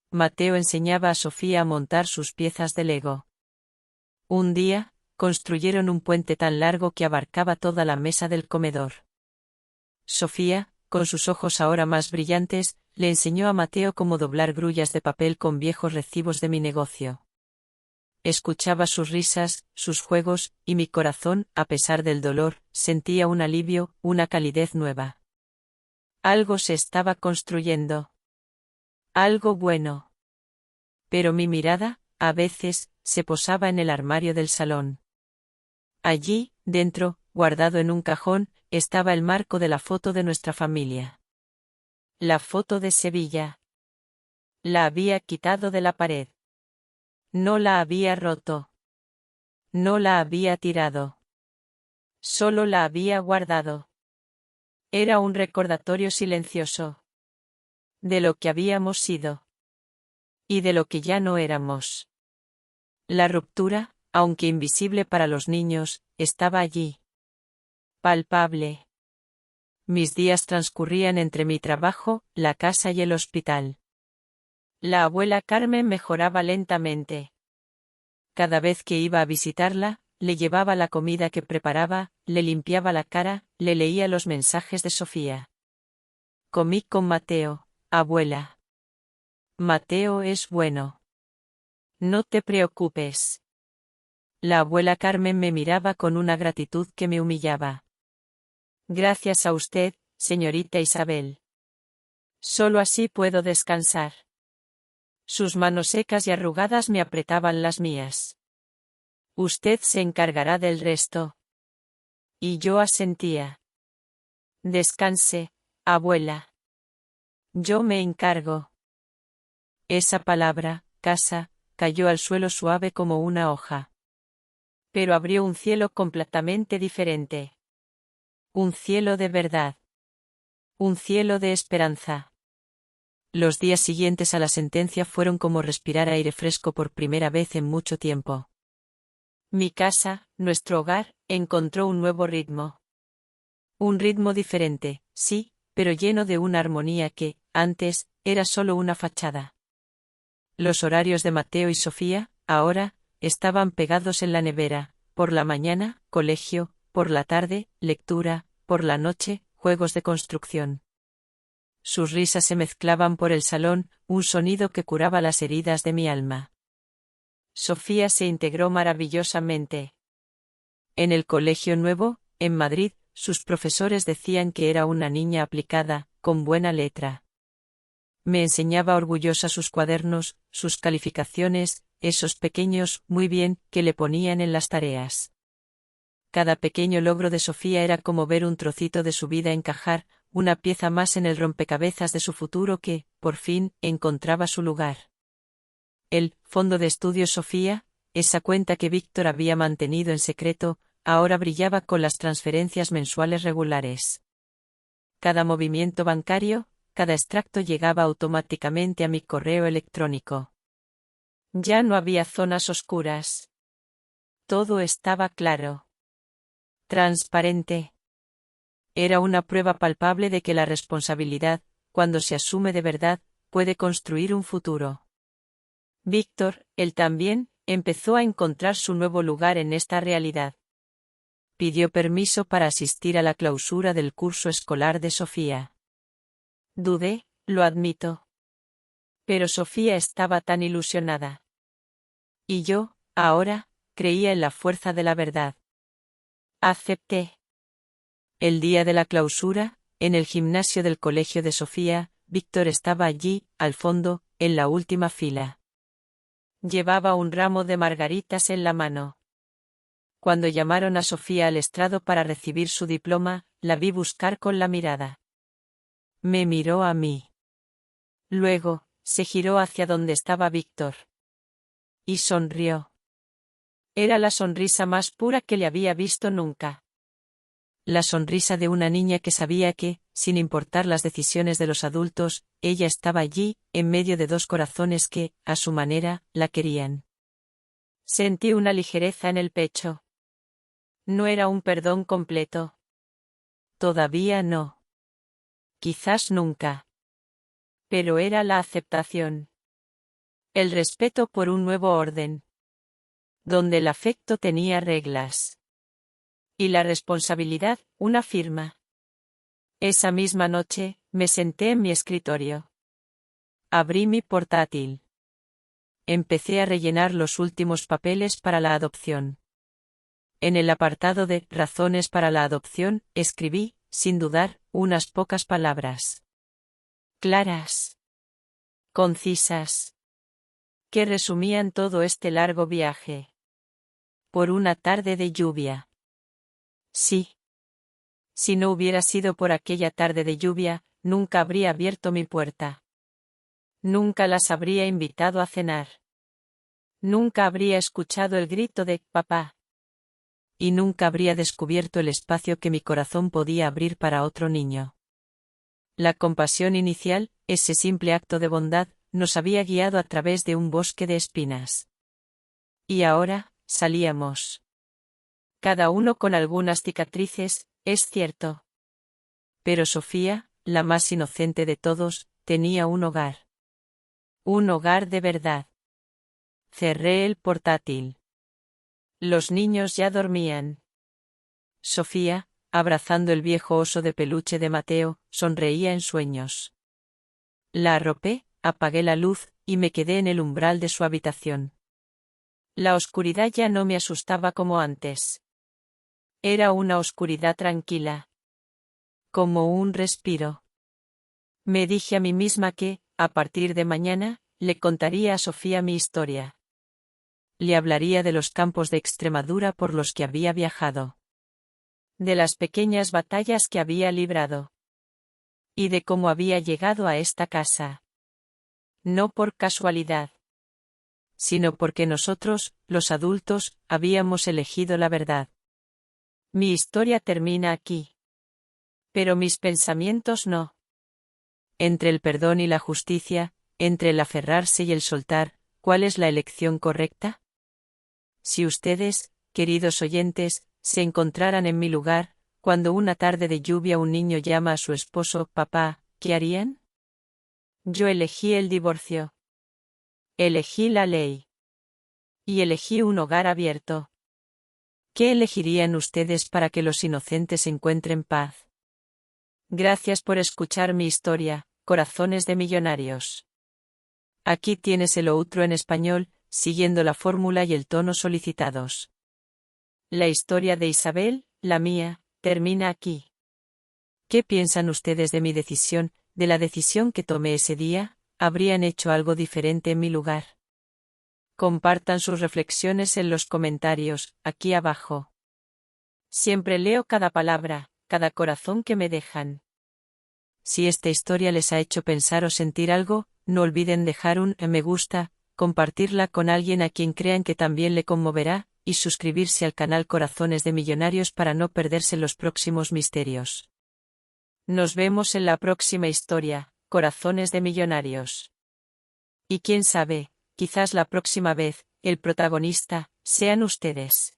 Mateo enseñaba a Sofía a montar sus piezas de Lego. Un día, construyeron un puente tan largo que abarcaba toda la mesa del comedor. Sofía, con sus ojos ahora más brillantes, le enseñó a Mateo cómo doblar grullas de papel con viejos recibos de mi negocio. Escuchaba sus risas, sus juegos, y mi corazón, a pesar del dolor, sentía un alivio, una calidez nueva. Algo se estaba construyendo. Algo bueno. Pero mi mirada, a veces, se posaba en el armario del salón. Allí, dentro, guardado en un cajón, estaba el marco de la foto de nuestra familia. La foto de Sevilla. La había quitado de la pared. No la había roto. No la había tirado. Solo la había guardado. Era un recordatorio silencioso. De lo que habíamos sido. Y de lo que ya no éramos. La ruptura, aunque invisible para los niños, estaba allí. Palpable. Mis días transcurrían entre mi trabajo, la casa y el hospital. La abuela Carmen mejoraba lentamente. Cada vez que iba a visitarla, le llevaba la comida que preparaba, le limpiaba la cara, le leía los mensajes de Sofía. Comí con Mateo, abuela. Mateo es bueno. No te preocupes. La abuela Carmen me miraba con una gratitud que me humillaba. Gracias a usted, señorita Isabel. Solo así puedo descansar. Sus manos secas y arrugadas me apretaban las mías. Usted se encargará del resto. Y yo asentía. Descanse, abuela. Yo me encargo. Esa palabra, casa, cayó al suelo suave como una hoja. Pero abrió un cielo completamente diferente. Un cielo de verdad. Un cielo de esperanza. Los días siguientes a la sentencia fueron como respirar aire fresco por primera vez en mucho tiempo. Mi casa, nuestro hogar, encontró un nuevo ritmo. Un ritmo diferente, sí, pero lleno de una armonía que, antes, era solo una fachada. Los horarios de Mateo y Sofía, ahora, estaban pegados en la nevera. Por la mañana, colegio; por la tarde, lectura; por la noche, juegos de construcción. Sus risas se mezclaban por el salón, un sonido que curaba las heridas de mi alma. Sofía se integró maravillosamente. En el colegio nuevo, en Madrid, sus profesores decían que era una niña aplicada, con buena letra. Me enseñaba orgullosa sus cuadernos, sus calificaciones, esos pequeños muy bien que le ponían en las tareas. Cada pequeño logro de Sofía era como ver un trocito de su vida encajar, una pieza más en el rompecabezas de su futuro que, por fin, encontraba su lugar. El Fondo de Estudios Sofía, esa cuenta que Víctor había mantenido en secreto, ahora brillaba con las transferencias mensuales regulares. Cada movimiento bancario, cada extracto llegaba automáticamente a mi correo electrónico. Ya no había zonas oscuras. Todo estaba claro. Transparente. Era una prueba palpable de que la responsabilidad, cuando se asume de verdad, puede construir un futuro. Víctor, él también, empezó a encontrar su nuevo lugar en esta realidad. Pidió permiso para asistir a la clausura del curso escolar de Sofía. Dudé, lo admito. Pero Sofía estaba tan ilusionada. Y yo, ahora, creía en la fuerza de la verdad. Acepté. El día de la clausura, en el gimnasio del colegio de Sofía, Víctor estaba allí, al fondo, en la última fila. Llevaba un ramo de margaritas en la mano. Cuando llamaron a Sofía al estrado para recibir su diploma, la vi buscar con la mirada. Me miró a mí. Luego, se giró hacia donde estaba Víctor. Y sonrió. Era la sonrisa más pura que le había visto nunca. La sonrisa de una niña que sabía que, sin importar las decisiones de los adultos, ella estaba allí, en medio de dos corazones que, a su manera, la querían. Sentí una ligereza en el pecho. No era un perdón completo. Todavía no. Quizás nunca. Pero era la aceptación. El respeto por un nuevo orden. Donde el afecto tenía reglas. Y la responsabilidad, una firma. Esa misma noche, me senté en mi escritorio. Abrí mi portátil. Empecé a rellenar los últimos papeles para la adopción. En el apartado de razones para la adopción, escribí, sin dudar, unas pocas palabras. Claras. Concisas. Que resumían todo este largo viaje. Por una tarde de lluvia. Sí. Si no hubiera sido por aquella tarde de lluvia, nunca habría abierto mi puerta. Nunca las habría invitado a cenar. Nunca habría escuchado el grito de «papá». Y nunca habría descubierto el espacio que mi corazón podía abrir para otro niño. La compasión inicial, ese simple acto de bondad, nos había guiado a través de un bosque de espinas. Y ahora, salíamos. Cada uno con algunas cicatrices, es cierto. Pero Sofía, la más inocente de todos, tenía un hogar. Un hogar de verdad. Cerré el portátil. Los niños ya dormían. Sofía, abrazando el viejo oso de peluche de Mateo, sonreía en sueños. La arropé, apagué la luz, y me quedé en el umbral de su habitación. La oscuridad ya no me asustaba como antes. Era una oscuridad tranquila. Como un respiro. Me dije a mí misma que, a partir de mañana, le contaría a Sofía mi historia. Le hablaría de los campos de Extremadura por los que había viajado. De las pequeñas batallas que había librado. Y de cómo había llegado a esta casa. No por casualidad. sino porque nosotros, los adultos, habíamos elegido la verdad. Mi historia termina aquí. Pero mis pensamientos no. Entre el perdón y la justicia, entre el aferrarse y el soltar, ¿cuál es la elección correcta? Si ustedes, queridos oyentes, se encontraran en mi lugar, cuando una tarde de lluvia un niño llama a su esposo papá, ¿qué harían? Yo elegí el divorcio. Elegí la ley. Y elegí un hogar abierto. ¿Qué elegirían ustedes para que los inocentes encuentren paz? Gracias por escuchar mi historia, corazones de millonarios. Aquí tienes el outro en español, siguiendo la fórmula y el tono solicitados. La historia de Isabel, la mía, termina aquí. ¿Qué piensan ustedes de mi decisión, de la decisión que tomé ese día? ¿Habrían hecho algo diferente en mi lugar? Compartan sus reflexiones en los comentarios, aquí abajo. Siempre leo cada palabra, cada corazón que me dejan. Si esta historia les ha hecho pensar o sentir algo, no olviden dejar un me gusta, compartirla con alguien a quien crean que también le conmoverá, y suscribirse al canal Corazones de Millonarios para no perderse los próximos misterios. Nos vemos en la próxima historia, Corazones de Millonarios. Y quién sabe, quizás la próxima vez, el protagonista, sean ustedes.